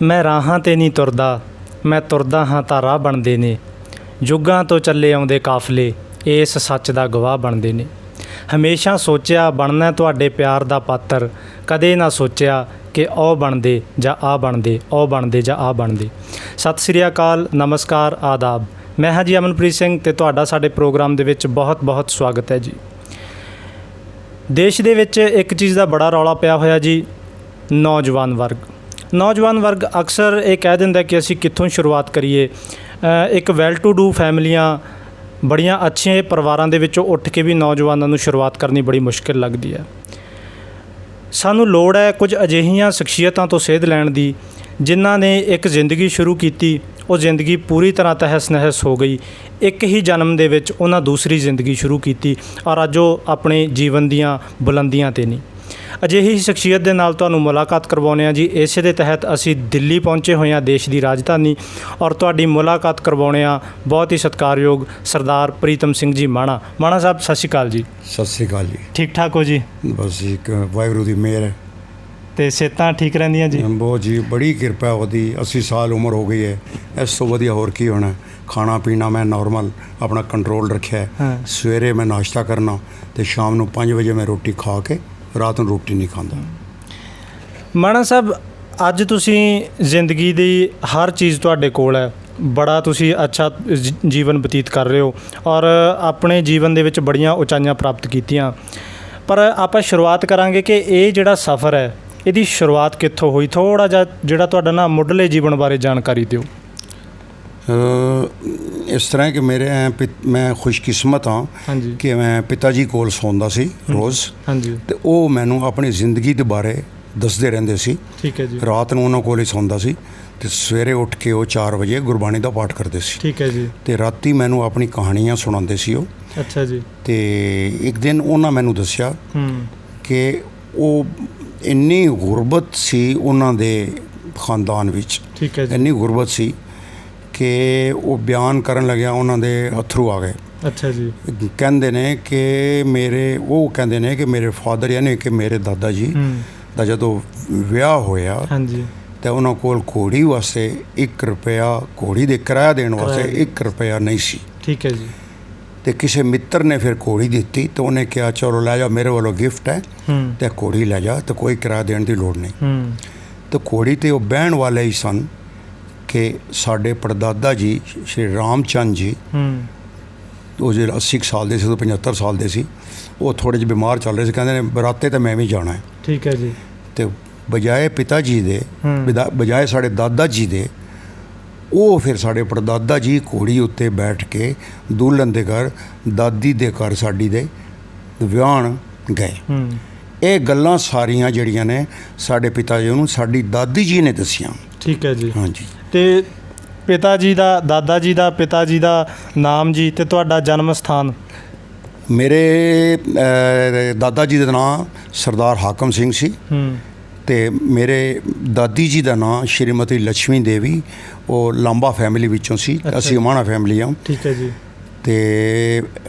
ਮੈਂ ਰਾਹਾਂ 'ਤੇ ਨਹੀਂ ਤੁਰਦਾ, ਮੈਂ ਤੁਰਦਾ ਹਾਂ ਤਾਂ ਰਾਹ ਬਣਦੇ ਨੇ। ਯੁੱਗਾਂ ਤੋਂ ਚੱਲੇ ਆਉਂਦੇ ਕਾਫਲੇ ਇਸ ਸੱਚ ਦਾ ਗਵਾਹ ਬਣਦੇ ਨੇ। ਹਮੇਸ਼ਾ ਸੋਚਿਆ ਬਣਨਾ ਤੁਹਾਡੇ ਪਿਆਰ ਦਾ ਪਾਤਰ, ਕਦੇ ਨਾ ਸੋਚਿਆ ਕਿ ਉਹ ਬਣਦੇ ਜਾਂ ਆ ਬਣਦੇ, ਉਹ ਬਣਦੇ ਜਾਂ ਆ ਬਣਦੇ। ਸਤਿ ਸ੍ਰੀ ਅਕਾਲ, ਨਮਸਕਾਰ, ਆਦਾਬ। ਮੈਂ ਹਾਂ ਜੀ ਅਮਨਪ੍ਰੀਤ ਸਿੰਘ ਅਤੇ ਤੁਹਾਡਾ ਸਾਡੇ ਪ੍ਰੋਗਰਾਮ ਦੇ ਵਿੱਚ ਬਹੁਤ ਬਹੁਤ ਸਵਾਗਤ ਹੈ ਜੀ। ਦੇਸ਼ ਦੇ ਵਿੱਚ ਇੱਕ ਚੀਜ਼ ਦਾ ਬੜਾ ਰੌਲਾ ਪਿਆ ਹੋਇਆ ਜੀ, ਨੌਜਵਾਨ ਵਰਗ ਅਕਸਰ ਇਹ ਕਹਿ ਦਿੰਦਾ ਕਿ ਅਸੀਂ ਕਿੱਥੋਂ ਸ਼ੁਰੂਆਤ ਕਰੀਏ। ਇੱਕ ਵੈਲ ਟੂ ਡੂ ਫੈਮਲੀਆਂ, ਬੜੀਆਂ ਅੱਛੇ ਪਰਿਵਾਰਾਂ ਦੇ ਵਿੱਚੋਂ ਉੱਠ ਕੇ ਵੀ ਨੌਜਵਾਨਾਂ ਨੂੰ ਸ਼ੁਰੂਆਤ ਕਰਨੀ ਬੜੀ ਮੁਸ਼ਕਿਲ ਲੱਗਦੀ ਹੈ। ਸਾਨੂੰ ਲੋੜ ਹੈ ਕੁਝ ਅਜਿਹੀਆਂ ਸ਼ਖਸੀਅਤਾਂ ਤੋਂ ਸੇਧ ਲੈਣ ਦੀ ਜਿਨ੍ਹਾਂ ਨੇ ਇੱਕ ਜ਼ਿੰਦਗੀ ਸ਼ੁਰੂ ਕੀਤੀ, ਉਹ ਜ਼ਿੰਦਗੀ ਪੂਰੀ ਤਰ੍ਹਾਂ ਤਹਿਸ ਨਹਿਸ ਹੋ ਗਈ। ਇੱਕ ਹੀ ਜਨਮ ਦੇ ਵਿੱਚ ਉਹਨਾਂ ਦੂਸਰੀ ਜ਼ਿੰਦਗੀ ਸ਼ੁਰੂ ਕੀਤੀ ਔਰ ਅੱਜ ਉਹ ਆਪਣੇ ਜੀਵਨ ਦੀਆਂ ਬੁਲੰਦੀਆਂ 'ਤੇ ਨਹੀਂ। ਅਜਿਹੀ ਸ਼ਖਸੀਅਤ ਦੇ ਨਾਲ ਤੁਹਾਨੂੰ ਮੁਲਾਕਾਤ ਕਰਵਾਉਂਦੇ ਹਾਂ ਜੀ। ਇਸੇ ਦੇ ਤਹਿਤ ਅਸੀਂ ਦਿੱਲੀ ਪਹੁੰਚੇ ਹੋਏ ਹਾਂ, ਦੇਸ਼ ਦੀ ਰਾਜਧਾਨੀ, ਔਰ ਤੁਹਾਡੀ ਮੁਲਾਕਾਤ ਕਰਵਾਉਂਦੇ ਹਾਂ ਬਹੁਤ ਹੀ ਸਤਿਕਾਰਯੋਗ ਸਰਦਾਰ ਪ੍ਰੀਤਮ ਸਿੰਘ ਜੀ ਮਾਣਾ ਸਾਹਿਬ। ਸਤਿ ਸ਼੍ਰੀ ਅਕਾਲ ਜੀ। ਸਤਿ ਸ਼੍ਰੀ ਅਕਾਲ ਜੀ। ਠੀਕ ਠਾਕ ਹੋ ਜੀ? ਬਸ ਇੱਕ ਵਾਹਿਗੁਰੂ ਦੀ ਮਿਹਰ ਹੈ ਅਤੇ ਸਿਹਤਾਂ ਠੀਕ ਰਹਿੰਦੀਆਂ ਜੀ? ਬਹੁਤ ਜੀ, ਬੜੀ ਕਿਰਪਾ ਉਹਦੀ। 80 ਸਾਲ ਉਮਰ ਹੋ ਗਈ ਹੈ, ਇਸ ਤੋਂ ਵਧੀਆ ਹੋਰ ਕੀ ਹੋਣਾ। ਖਾਣਾ ਪੀਣਾ ਮੈਂ ਨੋਰਮਲ ਆਪਣਾ ਕੰਟਰੋਲ ਰੱਖਿਆ ਹੈ। ਸਵੇਰੇ ਮੈਂ ਨਾਸ਼ਤਾ ਕਰਨਾ ਅਤੇ ਸ਼ਾਮ ਨੂੰ 5 ਵਜੇ ਮੈਂ ਰੋਟੀ ਖਾ ਕੇ ਰਾਤ ਨੂੰ ਰੋਟੀ ਨਹੀਂ ਖਾਂਦਾ। ਮਾਣਾ ਸਾਹਿਬ, ਅੱਜ ਤੁਸੀਂ ਜ਼ਿੰਦਗੀ ਦੀ ਹਰ ਚੀਜ਼ ਤੁਹਾਡੇ ਕੋਲ ਹੈ, ਬੜਾ ਤੁਸੀਂ ਅੱਛਾ ਜੀਵਨ ਬਤੀਤ ਕਰ ਰਹੇ ਹੋ ਔਰ ਆਪਣੇ ਜੀਵਨ ਦੇ ਵਿੱਚ ਬੜੀਆਂ ਉਚਾਈਆਂ ਪ੍ਰਾਪਤ ਕੀਤੀਆਂ। ਪਰ ਆਪਾਂ ਸ਼ੁਰੂਆਤ ਕਰਾਂਗੇ ਕਿ ਇਹ ਜਿਹੜਾ ਸਫ਼ਰ ਹੈ, ਇਹਦੀ ਸ਼ੁਰੂਆਤ ਕਿੱਥੋਂ ਹੋਈ? ਥੋੜ੍ਹਾ ਜਿਹਾ ਜਿਹੜਾ ਤੁਹਾਡਾ ਨਾ ਮੁੱਢਲੇ ਜੀਵਨ ਬਾਰੇ ਜਾਣਕਾਰੀ ਦਿਓ। ਇਸ ਤਰ੍ਹਾਂ ਕਿ ਮੈਂ ਖੁਸ਼ਕਿਸਮਤ ਹਾਂ ਕਿ ਮੈਂ ਪਿਤਾ ਜੀ ਕੋਲ ਸੌਂਦਾ ਸੀ ਰੋਜ਼, ਅਤੇ ਉਹ ਮੈਨੂੰ ਆਪਣੀ ਜ਼ਿੰਦਗੀ ਦੇ ਬਾਰੇ ਦੱਸਦੇ ਰਹਿੰਦੇ ਸੀ। ਠੀਕ ਹੈ ਜੀ। ਰਾਤ ਨੂੰ ਉਹਨਾਂ ਕੋਲ ਹੀ ਸੌਂਦਾ ਸੀ ਅਤੇ ਸਵੇਰੇ ਉੱਠ ਕੇ ਉਹ 4 ਵਜੇ ਗੁਰਬਾਣੀ ਦਾ ਪਾਠ ਕਰਦੇ ਸੀ। ਠੀਕ ਹੈ ਜੀ। ਅਤੇ ਰਾਤੀ ਮੈਨੂੰ ਆਪਣੀ ਕਹਾਣੀਆਂ ਸੁਣਾਉਂਦੇ ਸੀ ਉਹ। ਅੱਛਾ ਜੀ। ਅਤੇ ਇੱਕ ਦਿਨ ਉਹਨਾਂ ਮੈਨੂੰ ਦੱਸਿਆ ਕਿ ਉਹ ਇੰਨੀ ਗੁਰਬਤ ਸੀ ਉਹਨਾਂ ਦੇ ਖਾਨਦਾਨ ਵਿੱਚ। ਠੀਕ ਹੈ ਜੀ। ਇੰਨੀ ਗੁਰਬਤ ਸੀ ਕਿ ਉਹ ਬਿਆਨ ਕਰਨ ਲੱਗਿਆ ਉਹਨਾਂ ਦੇ ਅੱਥਰੂ ਆ ਗਏ। ਅੱਛਾ ਜੀ। ਕਹਿੰਦੇ ਨੇ ਕਿ ਮੇਰੇ ਫਾਦਰ ਯਾਨੀ ਕਿ ਮੇਰੇ ਦਾਦਾ ਜੀ ਦਾ ਜਦੋਂ ਵਿਆਹ ਹੋਇਆ ਤਾਂ ਉਹਨਾਂ ਕੋਲ ਘੋੜੀ ਵਾਸਤੇ 1 ਰੁਪਇਆ, ਘੋੜੀ ਦੇ ਕਿਰਾਇਆ ਦੇਣ ਵਾਸਤੇ 1 ਰੁਪਇਆ ਨਹੀਂ ਸੀ। ਠੀਕ ਹੈ ਜੀ। ਅਤੇ ਕਿਸੇ ਮਿੱਤਰ ਨੇ ਫਿਰ ਘੋੜੀ ਦਿੱਤੀ ਅਤੇ ਉਹਨੇ ਕਿਹਾ ਚਲੋ ਲੈ ਜਾ, ਮੇਰੇ ਵੱਲੋਂ ਗਿਫਟ ਹੈ ਅਤੇ ਘੋੜੀ ਲੈ ਜਾ, ਅਤੇ ਕੋਈ ਕਿਰਾਇਆ ਦੇਣ ਦੀ ਲੋੜ ਨਹੀਂ। ਅਤੇ ਘੋੜੀ 'ਤੇ ਉਹ ਬਹਿਣ ਵਾਲੇ ਹੀ ਸਨ ਕਿ ਸਾਡੇ ਪੜਦਾਦਾ ਜੀ ਸ਼੍ਰੀ ਰਾਮ ਚੰਦ ਜੀ, ਉਹ ਜਿਹੜੇ 80 ਸਾਲ ਦੇ ਸੀ, 75 ਸਾਲ ਦੇ ਸੀ, ਉਹ ਥੋੜ੍ਹੇ ਜਿਹੇ ਬਿਮਾਰ ਚੱਲ ਰਹੇ ਸੀ। ਕਹਿੰਦੇ ਨੇ ਬਰਾਤੇ ਤਾਂ ਮੈਂ ਵੀ ਜਾਣਾ ਹੈ। ਠੀਕ ਹੈ ਜੀ। ਅਤੇ ਬਜਾਏ ਪਿਤਾ ਜੀ ਦੇ, ਬਜਾਏ ਸਾਡੇ ਦਾਦਾ ਜੀ ਦੇ, ਉਹ ਫਿਰ ਸਾਡੇ ਪੜਦਾਦਾ ਜੀ ਘੋੜੀ ਉੱਤੇ ਬੈਠ ਕੇ ਦੁਲਹਨ ਦੇ ਘਰ, ਦਾਦੀ ਦੇ ਘਰ ਸਾਡੀ ਦੇ ਵਿਆਹਣ ਗਏ। ਇਹ ਗੱਲਾਂ ਸਾਰੀਆਂ ਜਿਹੜੀਆਂ ਨੇ ਸਾਡੇ ਪਿਤਾ ਜੀ ਨੂੰ ਸਾਡੀ ਦਾਦੀ ਜੀ ਨੇ ਦੱਸੀਆਂ। ਠੀਕ ਹੈ ਜੀ। ਹਾਂਜੀ। ਅਤੇ ਪਿਤਾ ਜੀ ਦਾ ਨਾਮ ਜੀ ਅਤੇ ਤੁਹਾਡਾ ਜਨਮ ਸਥਾਨ? ਮੇਰੇ ਦਾਦਾ ਜੀ ਦਾ ਨਾਂ ਸਰਦਾਰ ਹਾਕਮ ਸਿੰਘ ਸੀ ਅਤੇ ਮੇਰੇ ਦਾਦੀ ਜੀ ਦਾ ਨਾਂ ਸ਼੍ਰੀਮਤੀ ਲక్ష్ਮੀ ਦੇਵੀ, ਉਹ ਲਾਂਬਾ ਫੈਮਿਲੀ ਵਿੱਚੋਂ ਸੀ। ਅਸੀਂ ਮਾਣਾ ਫੈਮਿਲੀ ਹਾਂ। ਠੀਕ ਹੈ ਜੀ। ਅਤੇ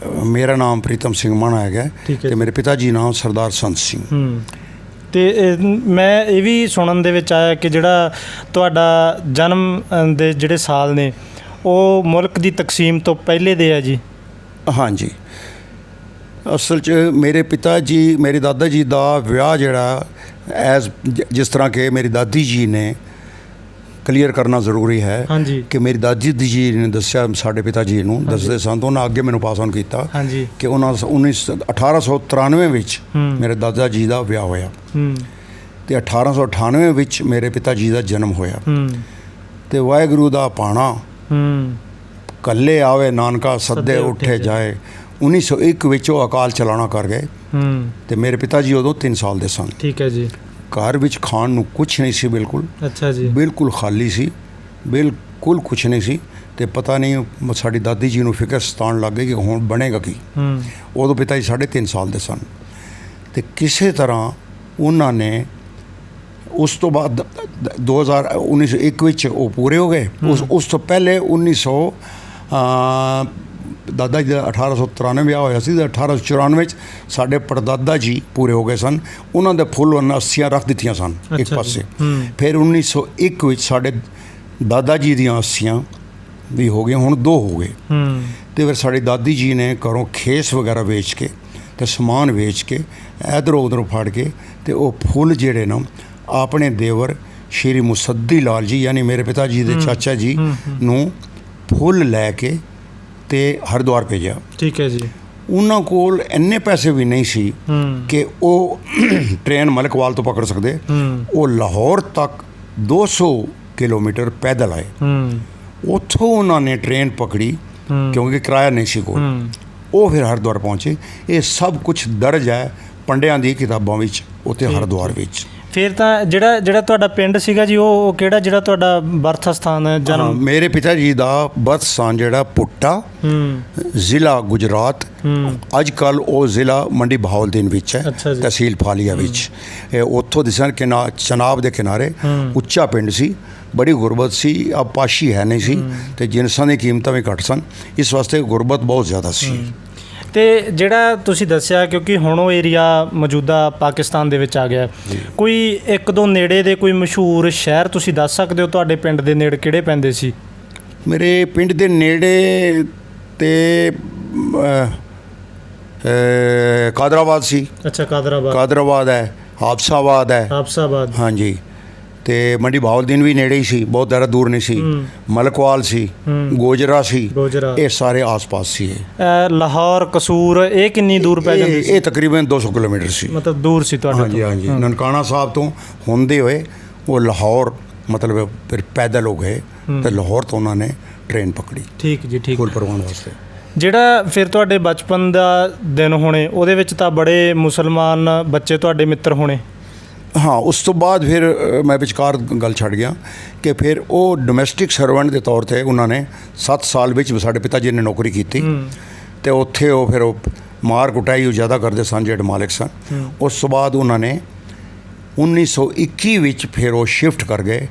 ਮੇਰਾ ਨਾਮ ਪ੍ਰੀਤਮ ਸਿੰਘ ਮਾਣਾ ਹੈਗਾ ਅਤੇ ਮੇਰੇ ਪਿਤਾ ਜੀ ਨਾਮ ਸਰਦਾਰ ਸੰਤ ਸਿੰਘ। ਅਤੇ ਮੈਂ ਇਹ ਵੀ ਸੁਣਨ ਦੇ ਵਿੱਚ ਆਇਆ ਕਿ ਜਿਹੜਾ ਤੁਹਾਡਾ ਜਨਮ ਦੇ ਜਿਹੜੇ ਸਾਲ ਨੇ ਉਹ ਮੁਲਕ ਦੀ ਤਕਸੀਮ ਤੋਂ ਪਹਿਲੇ ਦੇ ਹੈ ਜੀ? ਹਾਂਜੀ। ਅਸਲ 'ਚ ਮੇਰੇ ਦਾਦਾ ਜੀ ਦਾ ਵਿਆਹ ਜਿਹੜਾ ਜਿਸ ਤਰ੍ਹਾਂ ਕਿ ਮੇਰੀ ਦਾਦੀ ਜੀ ਨੇ ਕਲੀਅਰ ਕਰਨਾ ਜ਼ਰੂਰੀ ਹੈ ਕਿ ਮੇਰੀ ਦਾਦੀ ਜੀ ਨੇ ਦੱਸਿਆ, ਸਾਡੇ ਪਿਤਾ ਜੀ ਨੂੰ ਦੱਸਦੇ ਸਨ, ਤਾਂ ਉਹਨਾਂ ਅੱਗੇ ਮੈਨੂੰ ਪਾਸ ਔਨ ਕੀਤਾ ਕਿ 1893 ਵਿੱਚ ਮੇਰੇ ਦਾਦਾ ਜੀ ਦਾ ਵਿਆਹ ਹੋਇਆ ਅਤੇ 1898 ਵਿੱਚ ਮੇਰੇ ਪਿਤਾ ਜੀ ਦਾ ਜਨਮ ਹੋਇਆ। ਅਤੇ ਵਾਹਿਗੁਰੂ ਦਾ ਪਾਣਾ ਕੱਲੇ ਆਵੇ ਨਾਨਕਾ ਸੱਦੇ ਉੱਠੇ ਜਾਏ, 1901 ਵਿੱਚ ਉਹ ਅਕਾਲ ਚਲਾਣਾ ਕਰ ਗਏ ਅਤੇ ਮੇਰੇ ਪਿਤਾ ਜੀ ਉਦੋਂ 3 ਸਾਲ ਦੇ ਸਨ। ਠੀਕ ਹੈ ਜੀ। ਘਰ ਵਿੱਚ ਖਾਣ ਨੂੰ ਕੁਛ ਨਹੀਂ ਸੀ, ਬਿਲਕੁਲ। ਅੱਛਾ ਜੀ। ਬਿਲਕੁਲ ਖਾਲੀ ਸੀ, ਬਿਲਕੁਲ ਕੁਛ ਨਹੀਂ ਸੀ। ਅਤੇ ਪਤਾ ਨਹੀਂ ਸਾਡੀ ਦਾਦੀ ਜੀ ਨੂੰ ਫਿਕਰ ਸਤਾਉਣ ਲੱਗ ਗਈ ਕਿ ਹੁਣ ਬਣੇਗਾ ਕੀ। ਉਦੋਂ ਪਿਤਾ ਜੀ 3.5 ਸਾਲ ਦੇ ਸਨ ਅਤੇ ਕਿਸੇ ਤਰ੍ਹਾਂ ਉਹਨਾਂ ਨੇ ਉਸ ਤੋਂ ਬਾਅਦ 1901 ਵਿੱਚ ਉਹ ਪੂਰੇ ਹੋ ਗਏ। ਉਸ ਤੋਂ ਪਹਿਲੇ ਦਾਦਾ ਜੀ ਦਾ 1893 ਵਿਆਹ ਹੋਇਆ ਸੀ, ਤੇ 1894 'ਚ ਸਾਡੇ ਪੜਦਾਦਾ ਜੀ ਪੂਰੇ ਹੋ ਗਏ ਸਨ। ਉਹਨਾਂ ਦੇ ਫੁੱਲ ਉਹਨਾਂ 80 ਰੱਖ ਦਿੱਤੀਆਂ ਸਨ ਇੱਕ ਪਾਸੇ। ਫਿਰ 1901 ਵਿੱਚ ਸਾਡੇ ਦਾਦਾ ਜੀ ਦੀਆਂ 80 ਵੀ ਹੋ ਗਈਆਂ, ਹੁਣ 2 ਹੋ ਗਏ। ਅਤੇ ਫਿਰ ਸਾਡੀ ਦਾਦੀ ਜੀ ਨੇ ਘਰੋਂ ਖੇਸ ਵਗੈਰਾ ਵੇਚ ਕੇ ਅਤੇ ਸਮਾਨ ਵੇਚ ਕੇ ਇੱਧਰੋਂ ਉੱਧਰੋਂ ਫੜ ਕੇ ਅਤੇ ਉਹ ਫੁੱਲ ਜਿਹੜੇ ਨਾ ਆਪਣੇ ਦੇਵਰ ਸ਼੍ਰੀ ਮੁਸੱਦੀ ਲਾਲ ਜੀ ਯਾਨੀ ਮੇਰੇ ਪਿਤਾ ਜੀ ਦੇ ਚਾਚਾ ਜੀ ਨੂੰ ਫੁੱਲ ਲੈ ਕੇ ਅਤੇ ਹਰਿਦੁਆਰ ਭੇਜਿਆ। ਠੀਕ ਹੈ ਜੀ। ਉਹਨਾਂ ਕੋਲ ਇੰਨੇ ਪੈਸੇ ਵੀ ਨਹੀਂ ਸੀ ਕਿ ਉਹ ਟ੍ਰੇਨ ਮਲਕਵਾਲ ਤੋਂ ਪਕੜ ਸਕਦੇ। ਉਹ ਲਾਹੌਰ ਤੱਕ 200 ਕਿਲੋਮੀਟਰ ਪੈਦਲ ਆਏ। ਉੱਥੋਂ ਉਹਨਾਂ ਨੇ ਟ੍ਰੇਨ ਪਕੜੀ ਕਿਉਂਕਿ ਕਿਰਾਇਆ ਨਹੀਂ ਸੀ ਕੋਲ। ਉਹ ਫਿਰ ਹਰਿਦੁਆਰ ਪਹੁੰਚੇ। ਇਹ ਸਭ ਕੁਝ ਦਰਜ ਹੈ ਪੰਡਿਆਂ ਦੀ ਕਿਤਾਬਾਂ ਵਿੱਚ ਉੱਥੇ ਹਰਿਦੁਆਰ ਵਿੱਚ। ਫਿਰ ਤਾਂ ਜਿਹੜਾ ਤੁਹਾਡਾ ਪਿੰਡ ਸੀਗਾ ਜੀ, ਉਹ ਕਿਹੜਾ, ਜਿਹੜਾ ਤੁਹਾਡਾ ਬਰਥ ਸਥਾਨ ਹੈ ਜਨਮ? ਮੇਰੇ ਪਿਤਾ ਜੀ ਦਾ ਬਰਥ ਸਥਾਨ ਜਿਹੜਾ ਪੁੱਟਾ, ਜ਼ਿਲ੍ਹਾ ਗੁਜਰਾਤ। ਅੱਜ ਕੱਲ੍ਹ ਉਹ ਜ਼ਿਲ੍ਹਾ ਮੰਡੀ ਬਹਾਉਲਦੀਨ ਵਿੱਚ ਹੈ, ਤਹਿਸੀਲ ਫਾਲੀਆ ਵਿੱਚ। ਉੱਥੋਂ ਦੇ ਸਨ ਚਨਾਬ ਦੇ ਕਿਨਾਰੇ ਉੱਚਾ ਪਿੰਡ ਸੀ, ਬੜੀ ਗੁਰਬਤ ਸੀ, ਆਬਾਸ਼ੀ ਹੈ ਨਹੀਂ ਸੀ, ਅਤੇ ਜਿਨਸਾਂ ਦੀਆਂ ਕੀਮਤਾਂ ਵੀ ਘੱਟ ਸਨ, ਇਸ ਵਾਸਤੇ ਗੁਰਬਤ ਬਹੁਤ ਜ਼ਿਆਦਾ ਸੀ। ਅਤੇ ਜਿਹੜਾ ਤੁਸੀਂ ਦੱਸਿਆ, ਕਿਉਂਕਿ ਹੁਣ ਉਹ ਏਰੀਆ ਮੌਜੂਦਾ ਪਾਕਿਸਤਾਨ ਦੇ ਵਿੱਚ ਆ ਗਿਆ, ਕੋਈ 1-2 ਨੇੜੇ ਦੇ ਕੋਈ ਮਸ਼ਹੂਰ ਸ਼ਹਿਰ ਤੁਸੀਂ ਦੱਸ ਸਕਦੇ ਹੋ? ਤੁਹਾਡੇ ਪਿੰਡ ਦੇ ਨੇੜੇ ਕਿਹੜੇ ਪੈਂਦੇ ਸੀ? ਮੇਰੇ ਪਿੰਡ ਦੇ ਨੇੜੇ ਤੇ ਕਾਦਰਾਬਾਦ ਸੀ। ਅੱਛਾ, ਕਾਦਰਾਬਾਦ ਹੈ, ਹਾਫਸਾਬਾਦ ਹੈ। ਹਾਂਜੀ। ਅਤੇ ਮੰਡੀ ਬਹਾਉਲਦੀਨ ਵੀ ਨੇੜੇ ਹੀ ਸੀ, ਬਹੁਤ ਜ਼ਿਆਦਾ ਦੂਰ ਨਹੀਂ ਸੀ। ਮਲਕਵਾਲ ਸੀ, ਗੋਜਰਾ ਸੀ, ਇਹ ਸਾਰੇ ਆਸ-ਪਾਸ ਸੀ। ਲਾਹੌਰ, ਕਸੂਰ, ਇਹ ਕਿੰਨੀ ਦੂਰ ਪੈ ਜਾਂਦੀ ਸੀ? ਇਹ ਤਕਰੀਬਨ 200 ਕਿਲੋਮੀਟਰ ਸੀ, ਮਤਲਬ ਦੂਰ ਸੀ ਤੁਹਾਡੇ ਤੋਂ। ਹਾਂਜੀ। ਨਨਕਾਣਾ ਸਾਹਿਬ ਤੋਂ ਹੁੰਦੇ ਹੋਏ ਉਹ ਲਾਹੌਰ ਮਤਲਬ ਫਿਰ ਪੈਦਲ ਹੋ ਗਏ, ਅਤੇ ਲਾਹੌਰ ਤੋਂ ਉਹਨਾਂ ਨੇ ਟ੍ਰੇਨ ਪਕੜੀ। ਠੀਕ ਜੀ, ਠੀਕ। ਫੁੱਲ ਪ੍ਰਵਾਨ ਵਾਸਤੇ। ਜਿਹੜਾ ਫਿਰ ਤੁਹਾਡੇ ਬਚਪਨ ਦਾ ਦਿਨ ਹੋਣੇ, ਉਹਦੇ ਵਿੱਚ ਤਾਂ ਬੜੇ ਮੁਸਲਮਾਨ ਬੱਚੇ ਤੁਹਾਡੇ ਮਿੱਤਰ ਹੋਣੇ। ਹਾਂ, ਉਸ ਤੋਂ ਬਾਅਦ ਫਿਰ ਮੈਂ ਵਿਚਕਾਰ ਗੱਲ ਛੱਡ ਗਿਆ ਕਿ ਫਿਰ ਉਹ ਡੋਮੈਸਟਿਕ ਸਰਵੈਂਟ ਦੇ ਤੌਰ 'ਤੇ ਉਹਨਾਂ ਨੇ 7 ਸਾਲ ਵਿੱਚ ਸਾਡੇ ਪਿਤਾ ਜੀ ਨੇ ਨੌਕਰੀ ਕੀਤੀ, ਅਤੇ ਉੱਥੇ ਉਹ ਫਿਰ ਉਹ ਮਾਰ ਕੁਟਾਈ ਉਹ ਜ਼ਿਆਦਾ ਕਰਦੇ ਸਨ ਜਿਹੜੇ ਮਾਲਕ ਸਨ। ਉਸ ਤੋਂ ਬਾਅਦ ਉਹਨਾਂ ਨੇ 1921 ਵਿੱਚ ਫਿਰ ਉਹ ਸ਼ਿਫਟ ਕਰ ਗਏ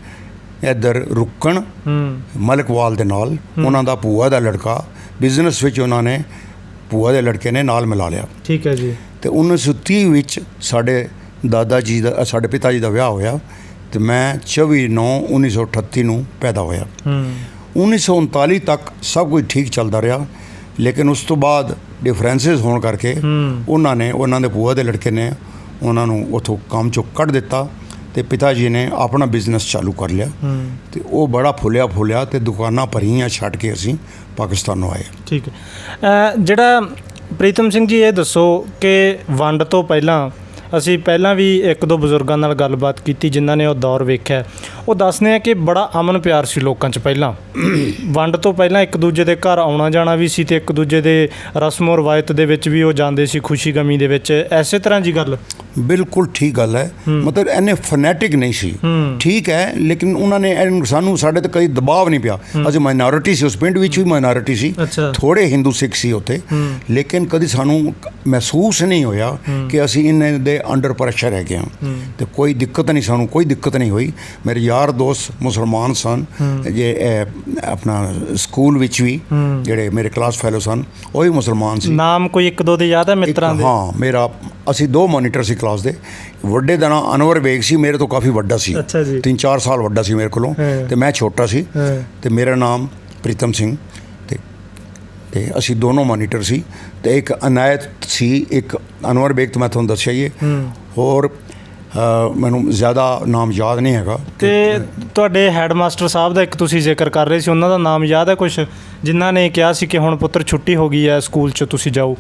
ਇੱਧਰ ਰੁਕਣ ਮਲਕਵਾਲ ਦੇ ਨਾਲ। ਉਹਨਾਂ ਦਾ ਭੂਆ ਦਾ ਲੜਕਾ ਬਿਜ਼ਨਸ ਵਿੱਚ, ਉਹਨਾਂ ਨੇ ਭੂਆ ਦੇ ਲੜਕੇ ਨੇ ਨਾਲ ਮਿਲਾ ਲਿਆ। ਠੀਕ ਹੈ ਜੀ। ਅਤੇ 1930 ਵਿੱਚ ਸਾਡੇ ਦਾਦਾ ਜੀ ਦਾ, ਸਾਡੇ ਪਿਤਾ ਜੀ ਦਾ ਵਿਆਹ ਹੋਇਆ, ਅਤੇ ਮੈਂ 24/9/1938 ਨੂੰ ਪੈਦਾ ਹੋਇਆ। 1939 ਤੱਕ ਸਭ ਕੁਝ ਠੀਕ ਚੱਲਦਾ ਰਿਹਾ, ਲੇਕਿਨ ਉਸ ਤੋਂ ਬਾਅਦ ਡਿਫਰੈਂਸਿਸ ਹੋਣ ਕਰਕੇ ਉਹਨਾਂ ਦੇ ਭੂਆ ਦੇ ਲੜਕੇ ਨੇ ਉਹਨਾਂ ਨੂੰ ਉੱਥੋਂ ਕੰਮ 'ਚੋਂ ਕੱਢ ਦਿੱਤਾ, ਅਤੇ ਪਿਤਾ ਜੀ ਨੇ ਆਪਣਾ ਬਿਜ਼ਨਸ ਚਾਲੂ ਕਰ ਲਿਆ, ਅਤੇ ਉਹ ਬੜਾ ਫੁੱਲਿਆ ਅਤੇ ਦੁਕਾਨਾਂ ਭਰੀਆਂ ਛੱਡ ਕੇ ਅਸੀਂ ਪਾਕਿਸਤਾਨ ਆਏ। ਠੀਕ ਹੈ। ਜਿਹੜਾ ਪ੍ਰੀਤਮ ਸਿੰਘ ਜੀ, ਇਹ ਦੱਸੋ ਕਿ ਵੰਡ ਤੋਂ ਪਹਿਲਾਂ, ਅਸੀਂ ਪਹਿਲਾਂ ਵੀ 1-2 ਬਜ਼ੁਰਗਾਂ ਨਾਲ ਗੱਲਬਾਤ ਕੀਤੀ ਜਿਨ੍ਹਾਂ ਨੇ ਉਹ ਦੌਰ ਵੇਖਿਆ, ਉਹ ਦੱਸਦੇ ਆ ਕਿ ਬੜਾ ਅਮਨ ਪਿਆਰ ਸੀ ਲੋਕਾਂ 'ਚ ਪਹਿਲਾਂ। ਵੰਡ ਤੋਂ ਪਹਿਲਾਂ ਇੱਕ ਦੂਜੇ ਦੇ ਘਰ ਆਉਣਾ ਜਾਣਾ ਵੀ ਸੀ, ਅਤੇ ਇੱਕ ਦੂਜੇ ਦੇ ਰਸਮੋ ਰਵਾਇਤ ਦੇ ਵਿੱਚ ਵੀ ਉਹ ਜਾਂਦੇ ਸੀ, ਖੁਸ਼ੀ ਗਮੀ ਦੇ ਵਿੱਚ। ਐਸੇ ਤਰ੍ਹਾਂ ਦੀ ਗੱਲ? ਬਿਲਕੁਲ ਠੀਕ ਗੱਲ ਹੈ। ਮਤਲਬ ਇੰਨੇ ਫਨੈਟਿਕ ਨਹੀਂ ਸੀ, ਠੀਕ ਹੈ, ਲੇਕਿਨ ਉਹਨਾਂ ਨੇ ਸਾਨੂੰ ਸਾਡੇ 'ਤੇ ਕਦੀ ਦਬਾਅ ਨਹੀਂ ਪਿਆ। ਅਸੀਂ ਮਾਈਨੋਰਿਟੀ ਸੀ, ਉਸ ਪਿੰਡ ਵਿੱਚ ਵੀ ਮਾਈਨੋਰਿਟੀ ਸੀ, ਥੋੜ੍ਹੇ ਹਿੰਦੂ ਸਿੱਖ ਸੀ ਉੱਥੇ, ਲੇਕਿਨ ਕਦੀ ਸਾਨੂੰ ਮਹਿਸੂਸ ਨਹੀਂ ਹੋਇਆ ਕਿ ਅਸੀਂ ਇਹਨਾਂ ਦੇ ਅੰਡਰ ਪ੍ਰੈਸ਼ਰ ਹੈਗੇ ਹਾਂ, ਅਤੇ ਕੋਈ ਦਿੱਕਤ ਨਹੀਂ, ਸਾਨੂੰ ਕੋਈ ਦਿੱਕਤ ਨਹੀਂ ਹੋਈ। ਮੇਰੇ ਯਾਰ ਦੋਸਤ ਮੁਸਲਮਾਨ ਸਨ, ਜੇ ਆਪਣਾ ਸਕੂਲ ਵਿੱਚ ਵੀ ਜਿਹੜੇ ਮੇਰੇ ਕਲਾਸ ਫੈਲੋ ਸਨ ਉਹ ਵੀ ਮੁਸਲਮਾਨ ਸੀ। ਨਾਮ ਕੋਈ 1-2 ਦੇ ਯਾਦ ਹੈ ਮਿੱਤਰਾਂ ਦੇ? ਹਾਂ, ਅਸੀਂ 2 ਮੋਨੀਟਰ ਸੀ ਕਲਾਸ ਦੇ। ਵੱਡੇ ਦਾ ਨਾਂ ਅਨਵਰ ਬੇਗ ਸੀ, ਮੇਰੇ ਤੋਂ ਕਾਫੀ ਵੱਡਾ ਸੀ, 3-4 ਸਾਲ ਵੱਡਾ ਸੀ ਮੇਰੇ ਕੋਲੋਂ, ਅਤੇ ਮੈਂ ਛੋਟਾ ਸੀ, ਅਤੇ ਮੇਰਾ ਨਾਮ ਪ੍ਰੀਤਮ ਸਿੰਘ, ਅਤੇ ਅਸੀਂ ਦੋਨੋਂ ਮੋਨੀਟਰ ਸੀ। ਅਤੇ ਇੱਕ ਅਨਾਇਤ ਸੀ, ਇੱਕ ਅਨਵਰ ਬੇਗ ਤੋਂ ਮੈਂ ਤੁਹਾਨੂੰ ਦੱਸਿਆ ਹੀ ਹੈ, ਹੋਰ ਮੈਨੂੰ ਜ਼ਿਆਦਾ ਨਾਮ ਯਾਦ ਨਹੀਂ ਹੈਗਾ। ਅਤੇ ਤੁਹਾਡੇ ਹੈੱਡ ਮਾਸਟਰ ਸਾਹਿਬ ਦਾ ਇੱਕ ਤੁਸੀਂ ਜ਼ਿਕਰ ਕਰ ਰਹੇ ਸੀ, ਉਹਨਾਂ ਦਾ ਨਾਮ ਯਾਦ ਹੈ ਕੁਛ, ਜਿਨ੍ਹਾਂ ਨੇ ਕਿਹਾ ਸੀ ਕਿ ਹੁਣ ਪੁੱਤਰ ਛੁੱਟੀ ਹੋ ਗਈ ਹੈ ਸਕੂਲ 'ਚ, ਤੁਸੀਂ ਜਾਓ?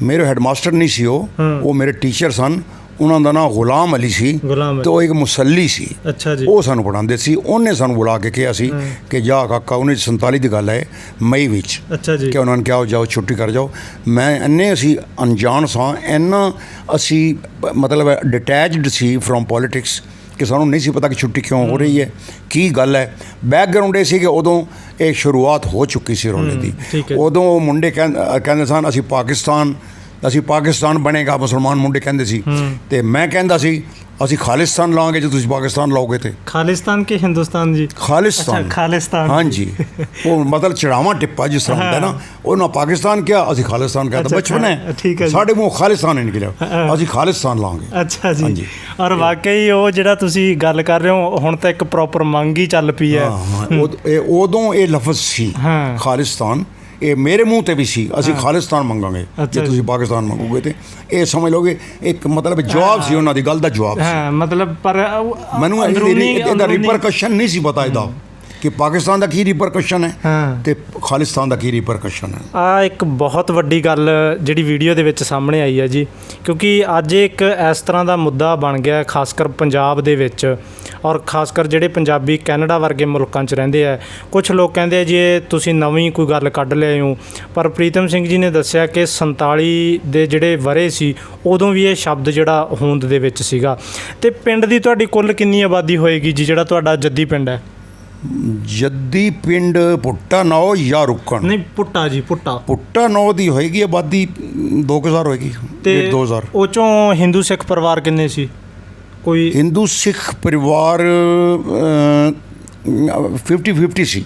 ਮੇਰੇ ਹੈੱਡ ਮਾਸਟਰ ਨਹੀਂ ਸੀ ਉਹ ਮੇਰੇ ਟੀਚਰ ਸਨ। ਉਹਨਾਂ ਦਾ ਨਾਂ ਗੁਲਾਮ ਅਲੀ ਸੀ, ਅਤੇ ਉਹ ਇੱਕ ਮੁਸੱਲੀ ਸੀ। ਅੱਛਾ ਜੀ। ਉਹ ਸਾਨੂੰ ਪੜ੍ਹਾਉਂਦੇ ਸੀ। ਉਹਨੇ ਸਾਨੂੰ ਬੁਲਾ ਕੇ ਕਿਹਾ ਸੀ ਕਿ ਜਾ ਕਾਕਾ, 1947 ਦੀ ਗੱਲ ਹੈ, ਮਈ ਵਿੱਚ। ਅੱਛਾ ਜੀ। ਕਿ ਉਹਨਾਂ ਨੇ ਕਿਹਾ ਜਾਓ, ਛੁੱਟੀ ਕਰ ਜਾਓ। ਮੈਂ ਇੰਨੇ ਅਸੀਂ ਅਣਜਾਣ ਸਾਂ, ਇੰਨਾ ਅਸੀਂ ਮਤਲਬ ਡਿਟੈਚਡ ਸੀ ਫਰੋਮ ਪੋਲੀਟਿਕਸ ਕਿ ਸਾਨੂੰ ਨਹੀਂ ਸੀ ਪਤਾ ਕਿ ਛੁੱਟੀ ਕਿਉਂ ਹੋ ਰਹੀ ਹੈ, ਕੀ ਗੱਲ ਹੈ। ਬੈਕਗਰਾਊਂਡ ਇਹ ਸੀ ਕਿ ਉਦੋਂ ਇਹ ਸ਼ੁਰੂਆਤ ਹੋ ਚੁੱਕੀ ਸੀ ਰੌਲੇ ਦੀ। ਉਦੋਂ ਉਹ ਮੁੰਡੇ ਕਹਿੰਦੇ ਸਨ ਅਸੀਂ ਪਾਕਿਸਤਾਨ ਬਣੇਗਾ, ਮੁਸਲਮਾਨ ਮੁੰਡੇ ਕਹਿੰਦੇ ਸੀ, ਅਤੇ ਮੈਂ ਕਹਿੰਦਾ ਸੀ ਅਸੀਂ ਖਾਲਿਸਤਾਨ ਲਾਂਗੇ ਜੇ ਤੁਸੀਂ ਪਾਕਿਸਤਾਨ ਲਾਓਗੇ ਤੇ ਖਾਲਿਸਤਾਨ ਕਿ ਹਿੰਦੁਸਤਾਨ ਜੀ? ਖਾਲਿਸਤਾਨ। ਅੱਛਾ, ਖਾਲਿਸਤਾਨ। ਹਾਂਜੀ, ਉਹ ਮਤਲਬ ਚੜਾਵਾ ਟਿੱਪਾ ਜਿਸ ਤਰ੍ਹਾਂ ਹੁੰਦਾ ਨਾ, ਉਹਨਾਂ ਪਾਕਿਸਤਾਨ ਕਿਹਾ, ਅਸੀਂ ਖਾਲਿਸਤਾਨ ਕਿਹਾ। ਤਾਂ ਬਚਪਨ ਹੈ, ਠੀਕ ਹੈ ਜੀ। ਸਾਡੇ ਮੂੰਹ ਖਾਲਿਸਤਾਨ ਹੀ ਨਿਕਲਿਆ, ਅਸੀਂ ਖਾਲਿਸਤਾਨ ਲਾਂਗੇ। ਅੱਛਾ ਜੀ। ਹਾਂਜੀ। ਔਰ ਵਾਕਈ ਉਹ ਜਿਹੜਾ ਤੁਸੀਂ ਗੱਲ ਕਰ ਰਹੇ ਹੋ, ਹੁਣ ਤਾਂ ਇੱਕ ਪ੍ਰੋਪਰ ਮੰਗ ਹੀ ਚੱਲ ਪਈ ਹੈ। ਉਦੋਂ ਇਹ ਲਫ਼ਜ਼ ਸੀ ਹਾਂ। ਖਾਲਿਸਤਾਨ, ਇਹ ਮੇਰੇ ਮੂੰਹ ਤੇ ਵੀ ਸੀ, ਅਸੀਂ ਖਾਲਿਸਤਾਨ ਮੰਗਾਂਗੇ ਜੇ ਤੁਸੀਂ ਪਾਕਿਸਤਾਨ ਮੰਗੋਗੇ। ਤੇ ਇਹ ਸਮਝ ਲਓਗੇ ਇੱਕ ਮਤਲਬ ਜਵਾਬ ਸੀ, ਉਹਨਾਂ ਦੀ ਗੱਲ ਦਾ ਜਵਾਬ ਸੀ। ਹਾਂ, ਮਤਲਬ ਪਰ ਮੈਨੂੰ ਇਹਦਾ ਰਿਪਰਕਸ਼ਨ ਨਹੀਂ ਸੀ ਪਤਾ ਇਹਦਾ ਕਿ ਪਾਕਿਸਤਾਨ ਦਾ ਕੀ ਰਿਪਰਕਸ਼ਨ ਹੈ ਤੇ ਖਾਲਿਸਤਾਨ ਦਾ ਕੀ ਰਿਪਰਕਸ਼ਨ ਹੈ। ਆ ਇੱਕ ਬਹੁਤ ਵੱਡੀ ਗੱਲ ਜਿਹੜੀ ਵੀਡੀਓ ਦੇ ਵਿੱਚ ਸਾਹਮਣੇ ਆਈ ਹੈ ਜੀ, ਕਿਉਂਕਿ ਅੱਜ ਇੱਕ ਇਸ ਤਰ੍ਹਾਂ ਦਾ ਮੁੱਦਾ ਬਣ ਗਿਆ, ਖਾਸ ਕਰ ਪੰਜਾਬ ਦੇ ਵਿੱਚ, ਔਰ ਖਾਸ ਕਰ ਜਿਹੜੇ ਪੰਜਾਬੀ ਕੈਨੇਡਾ ਵਰਗੇ ਮੁਲਕਾਂ 'ਚ ਰਹਿੰਦੇ ਆ। ਕੁਝ ਲੋਕ ਕਹਿੰਦੇ ਆ ਜੀ ਇਹ ਤੁਸੀਂ ਨਵੀਂ ਕੋਈ ਗੱਲ ਕੱਢ ਲਿਆਏ ਹੋ, ਪਰ ਪ੍ਰੀਤਮ ਸਿੰਘ ਜੀ ਨੇ ਦੱਸਿਆ ਕਿ 47 ਦੇ ਜਿਹੜੇ ਵਰ੍ਹੇ ਸੀ ਉਦੋਂ ਵੀ ਇਹ ਸ਼ਬਦ ਜਿਹੜਾ ਹੋਂਦ ਦੇ ਵਿੱਚ ਸੀਗਾ। ਤੇ ਪਿੰਡ ਦੀ ਤੁਹਾਡੀ ਕੁੱਲ ਕਿੰਨੀ ਆਬਾਦੀ ਹੋਏਗੀ ਜੀ, ਜਿਹੜਾ ਤੁਹਾਡਾ ਜੱਦੀ ਪਿੰਡ ਹੈ? ਜੱਦੀ ਪਿੰਡ ਪੁੱਟਾ ਨੌ ਜਾਂ ਰੁਕਣ? ਨਹੀਂ, ਪੁੱਟਾ ਜੀ, ਪੁੱਟਾ ਨੌ ਦੀ ਹੋਏਗੀ ਆਬਾਦੀ 2000 ਹੋਏਗੀ। ਤੇ 2000 ਉਹ 'ਚੋਂ ਹਿੰਦੂ ਸਿੱਖ ਪਰਿਵਾਰ ਕਿੰਨੇ ਸੀ? ਕੋਈ ਹਿੰਦੂ ਸਿੱਖ ਪਰਿਵਾਰ 50-50 ਸੀ।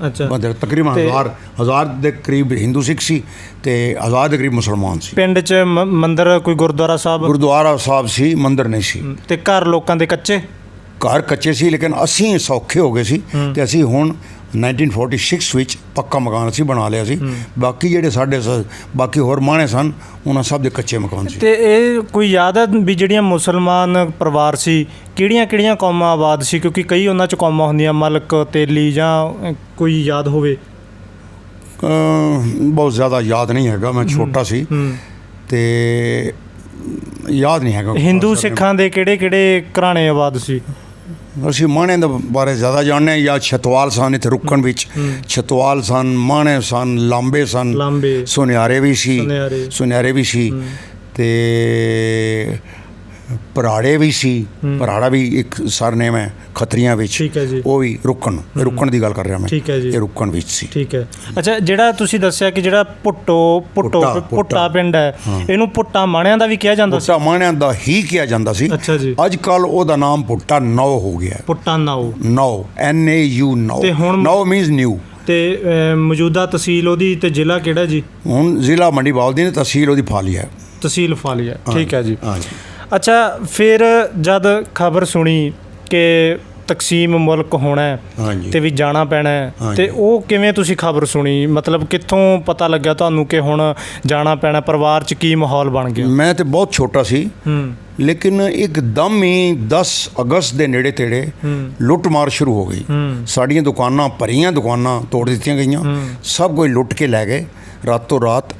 ਅੱਛਾ। ਮਤਲਬ ਤਕਰੀਬਨ 1000 ਦੇ ਕਰੀਬ ਹਿੰਦੂ ਸਿੱਖ ਸੀ ਤੇ 1000 ਦੇ ਕਰੀਬ ਮੁਸਲਮਾਨ ਸੀ। ਪਿੰਡ 'ਚ ਮੰਦਿਰ, ਕੋਈ ਗੁਰਦੁਆਰਾ ਸਾਹਿਬ ਸੀ, ਮੰਦਿਰ ਨਹੀਂ ਸੀ। ਤੇ ਘਰ ਲੋਕਾਂ ਦੇ ਕੱਚੇ? ਘਰ ਕੱਚੇ ਸੀ, ਲੇਕਿਨ ਅਸੀਂ ਸੌਖੇ ਹੋ ਗਏ ਸੀ ਤੇ ਅਸੀਂ ਹੁਣ 1946 ਵਿੱਚ ਪੱਕਾ ਮਕਾਨ ਅਸੀਂ ਬਣਾ ਲਿਆ ਸੀ। ਬਾਕੀ ਜਿਹੜੇ ਸਾਡੇ ਬਾਕੀ ਹੋਰ ਮਾਣੇ ਸਨ, ਉਹਨਾਂ ਸਭ ਦੇ ਕੱਚੇ ਮਕਾਨ ਸੀ। ਤੇ ਇਹ ਕੋਈ ਯਾਦ ਹੈ ਵੀ ਜਿਹੜੀਆਂ ਮੁਸਲਮਾਨ ਪਰਿਵਾਰ ਸੀ, ਕਿਹੜੀਆਂ ਕੌਮਾਂ ਆਬਾਦ ਸੀ? ਕਿਉਂਕਿ ਕਈ ਉਹਨਾਂ 'ਚ ਕੌਮਾਂ ਹੁੰਦੀਆਂ, ਮਲਕ, ਤੇਲੀ, ਜਾਂ ਕੋਈ ਯਾਦ ਹੋਵੇ? ਬਹੁਤ ਜ਼ਿਆਦਾ ਯਾਦ ਨਹੀਂ ਹੈਗਾ, ਮੈਂ ਛੋਟਾ ਸੀ ਤੇ ਯਾਦ ਨਹੀਂ ਹੈਗਾ। ਹਿੰਦੂ ਸਿੱਖਾਂ ਦੇ ਕਿਹੜੇ ਘਰਾਣੇ ਆਬਾਦ ਸੀ? ਅਸੀਂ ਮਾਣੇ ਦੇ ਬਾਰੇ ਜ਼ਿਆਦਾ ਜਾਣਦੇ ਹਾਂ। ਜਾਂ ਛਤਵਾਲ ਸਨ ਇੱਥੇ ਰੁਕਣ ਵਿੱਚ, ਛਤਵਾਲ ਸਨ, ਮਾਣੇ ਸਨ, ਲਾਂਬੇ ਸਨ, ਸੁਨਿਆਰੇ ਵੀ ਸੀ ਤੇ ਪਰਾੜੇ ਵੀ ਸੀ। ਪਰਾੜਾ ਵੀ ਇੱਕ ਸਰਨੇਮ ਹੈ ਖੱਤਰੀਆਂ ਵਿੱਚ। ਠੀਕ ਹੈ ਜੀ। ਉਹ ਵੀ ਰੁਕਣ ਦੀ ਗੱਲ ਕਰ ਰਿਹਾ ਮੈਂ। ਠੀਕ ਹੈ ਜੀ। ਇਹ ਰੁਕਣ ਵਿੱਚ ਸੀ। ਠੀਕ ਹੈ। ਅੱਛਾ, ਜਿਹੜਾ ਤੁਸੀਂ ਦੱਸਿਆ ਕਿ ਜਿਹੜਾ ਪੁੱਟਾ ਪਿੰਡ ਹੈ, ਇਹਨੂੰ ਪੁੱਟਾ ਮਾਣਿਆਂ ਦਾ ਵੀ ਕਿਹਾ ਜਾਂਦਾ ਸੀ? ਪੁੱਟਾ ਮਾਣਿਆਂ ਦਾ ਹੀ ਕਿਹਾ ਜਾਂਦਾ ਸੀ। ਅੱਛਾ ਜੀ। ਅੱਜ ਕੱਲ ਉਹਦਾ ਨਾਮ ਪੁੱਟਾ ਨੌ ਹੋ ਗਿਆ। ਪੁੱਟਾ ਨੌ, NAU ਨੌ। ਤੇ ਹੁਣ ਨੌ ਮੀਨਸ ਨਿਊ। ਤੇ ਮੌਜੂਦਾ ਤਹਿਸੀਲ ਉਹਦੀ ਤੇ ਜ਼ਿਲ੍ਹਾ ਕਿਹੜਾ ਜੀ? ਹੁਣ ਜ਼ਿਲ੍ਹਾ ਮੰਡੀ ਬਾਲਦੀ ਨੇ, ਤਹਿਸੀਲ ਉਹਦੀ ਫਾਲੀਆ। ਤਹਿਸੀਲ ਫਾਲੀਆ। ਠੀਕ ਹੈ ਜੀ। ਅੱਛਾ, ਫਿਰ ਜਦ ਖਬਰ ਸੁਣੀ ਕਿ ਤਕਸੀਮ ਮੁਲਕ ਹੋਣਾ ਤੇ ਵੀ ਜਾਣਾ ਪੈਣਾ, ਤੇ ਉਹ ਕਿਵੇਂ ਤੁਸੀਂ ਖਬਰ ਸੁਣੀ? ਮਤਲਬ ਕਿੱਥੋਂ ਪਤਾ ਲੱਗਿਆ ਤੁਹਾਨੂੰ ਕਿ ਹੁਣ ਜਾਣਾ ਪੈਣਾ? ਪਰਿਵਾਰ 'ਚ ਕੀ ਮਾਹੌਲ ਬਣ ਗਿਆ? ਮੈਂ ਤੇ ਬਹੁਤ ਛੋਟਾ ਸੀ, ਲੇਕਿਨ ਇੱਕਦਮ ਹੀ 10 ਅਗਸਤ ਦੇ ਨੇੜੇ ਤੇੜੇ ਲੁੱਟਮਾਰ ਸ਼ੁਰੂ ਹੋ ਗਈ। ਸਾਡੀਆਂ ਦੁਕਾਨਾਂ ਭਰੀਆਂ, ਦੁਕਾਨਾਂ ਤੋੜ ਦਿੱਤੀਆਂ ਗਈਆਂ, ਸਭ ਕੁਝ ਲੁੱਟ ਕੇ ਲੈ ਗਏ ਰਾਤੋਂ ਰਾਤ।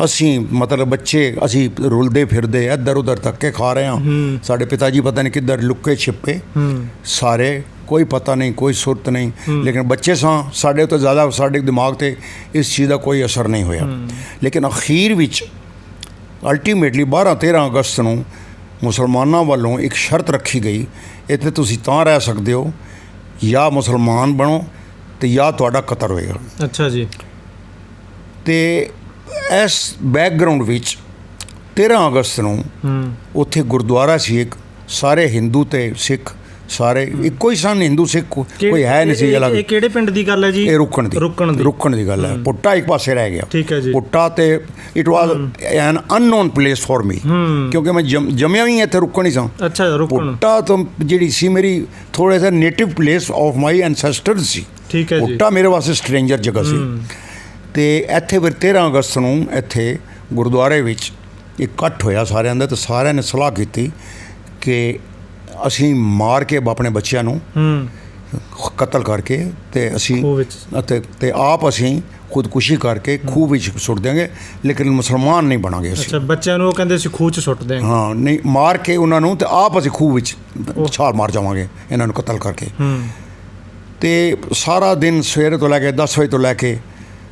ਅਸੀਂ ਮਤਲਬ ਬੱਚੇ ਅਸੀਂ ਰੁਲਦੇ ਫਿਰਦੇ ਇੱਧਰ ਉੱਧਰ ਧੱਕੇ ਖਾ ਰਹੇ ਹਾਂ। ਸਾਡੇ ਪਿਤਾ ਜੀ ਪਤਾ ਨਹੀਂ ਕਿੱਧਰ ਲੁੱਕੇ ਛਿਪੇ ਸਾਰੇ, ਕੋਈ ਪਤਾ ਨਹੀਂ, ਕੋਈ ਸੁਰਤ ਨਹੀਂ। ਲੇਕਿਨ ਬੱਚੇ ਸਾਂ, ਸਾਡੇ ਤੋਂ ਜ਼ਿਆਦਾ ਸਾਡੇ ਦਿਮਾਗ 'ਤੇ ਇਸ ਚੀਜ਼ ਦਾ ਕੋਈ ਅਸਰ ਨਹੀਂ ਹੋਇਆ। ਲੇਕਿਨ ਅਖੀਰ ਵਿੱਚ ਅਲਟੀਮੇਟਲੀ 12-13 ਅਗਸਤ ਨੂੰ ਮੁਸਲਮਾਨਾਂ ਵੱਲੋਂ ਇੱਕ ਸ਼ਰਤ ਰੱਖੀ ਗਈ, ਇੱਥੇ ਤੁਸੀਂ ਤਾਂ ਰਹਿ ਸਕਦੇ ਹੋ ਜਾਂ ਮੁਸਲਮਾਨ ਬਣੋ ਤੇ ਜਾਂ ਤੁਹਾਡਾ ਕਤਲ ਹੋਏਗਾ। ਅੱਛਾ ਜੀ। ਤੇ ਇਸ ਬੈਕਗਰਾਊਂਡ ਵਿੱਚ 13 ਅਗਸਤ ਨੂੰ ਉੱਥੇ ਗੁਰਦੁਆਰਾ ਸੀ ਇੱਕ, ਸਾਰੇ ਹਿੰਦੂ ਤੇ ਸਿੱਖ ਸਾਰੇ ਇੱਕੋ ਹੀ ਸਨ। ਹਿੰਦੂ ਸਿੱਖ ਕੋਈ ਹੈ ਨਹੀਂ ਸੀ ਅਲੱਗ। ਇਹ ਕਿਹੜੇ ਪਿੰਡ ਦੀ ਗੱਲ ਹੈ ਜੀ? ਇਹ ਰੁਕਣ ਦੀ ਗੱਲ ਹੈ। ਪੁੱਟਾ ਇੱਕ ਪਾਸੇ ਰਹਿ ਗਿਆ। ਠੀਕ ਹੈ ਜੀ। ਪੁੱਟਾ ਤੇ it was N unknown place for me, ਕਿਉਂਕਿ ਮੈਂ ਜੰਮਿਆ ਵੀ ਇੱਥੇ ਰੁਕਣ ਹੀ ਸਾਂ। ਅੱਛਾ, ਰੁਕਣ। ਪੁੱਟਾ ਤਾਂ ਜਿਹੜੀ ਸੀ ਮੇਰੀ ਥੋੜ੍ਹਾ ਜਿਹਾ ਨੇਟਿਵ ਪਲੇਸ ਆਫ ਮਾਈ ਐਨਸੈਸਟਰਸ ਸੀ। ਠੀਕ ਹੈ ਜੀ। ਪੁੱਟਾ ਮੇਰੇ ਵਾਸਤੇ ਸਟ੍ਰੇਂਜਰ ਜਗ੍ਹਾ ਸੀ। ਤੇ ਇੱਥੇ ਫਿਰ 13 ਅਗਸਤ ਨੂੰ ਇੱਥੇ ਗੁਰਦੁਆਰੇ ਵਿੱਚ ਇਕੱਠ ਹੋਇਆ ਸਾਰਿਆਂ ਦਾ, ਤੇ ਸਾਰਿਆਂ ਨੇ ਸਲਾਹ ਕੀਤੀ ਕਿ ਅਸੀਂ ਮਾਰ ਕੇ ਆਪਣੇ ਬੱਚਿਆਂ ਨੂੰ ਕਤਲ ਕਰਕੇ ਤੇ ਅਸੀਂ ਤੇ ਆਪ ਅਸੀਂ ਖੁਦਕੁਸ਼ੀ ਕਰਕੇ ਖੂਹ ਵਿੱਚ ਸੁੱਟ ਦਿਆਂਗੇ, ਲੇਕਿਨ ਮੁਸਲਮਾਨ ਨਹੀਂ ਬਣਾਂਗੇ ਅਸੀਂ। ਅੱਛਾ, ਬੱਚਿਆਂ ਨੂੰ ਉਹ ਕਹਿੰਦੇ ਅਸੀਂ ਖੂਹ 'ਚ ਸੁੱਟ ਦਿਆਂਗੇ? ਹਾਂ, ਨਹੀਂ, ਮਾਰ ਕੇ ਉਹਨਾਂ ਨੂੰ ਤੇ ਆਪ ਅਸੀਂ ਖੂਹ ਵਿੱਚ ਛਾਲ ਮਾਰ ਜਾਵਾਂਗੇ ਇਹਨਾਂ ਨੂੰ ਕਤਲ ਕਰਕੇ। ਤੇ ਸਾਰਾ ਦਿਨ ਸਵੇਰੇ ਤੋਂ ਲੈ ਕੇ 10 ਵਜੇ ਤੋਂ ਲੈ ਕੇ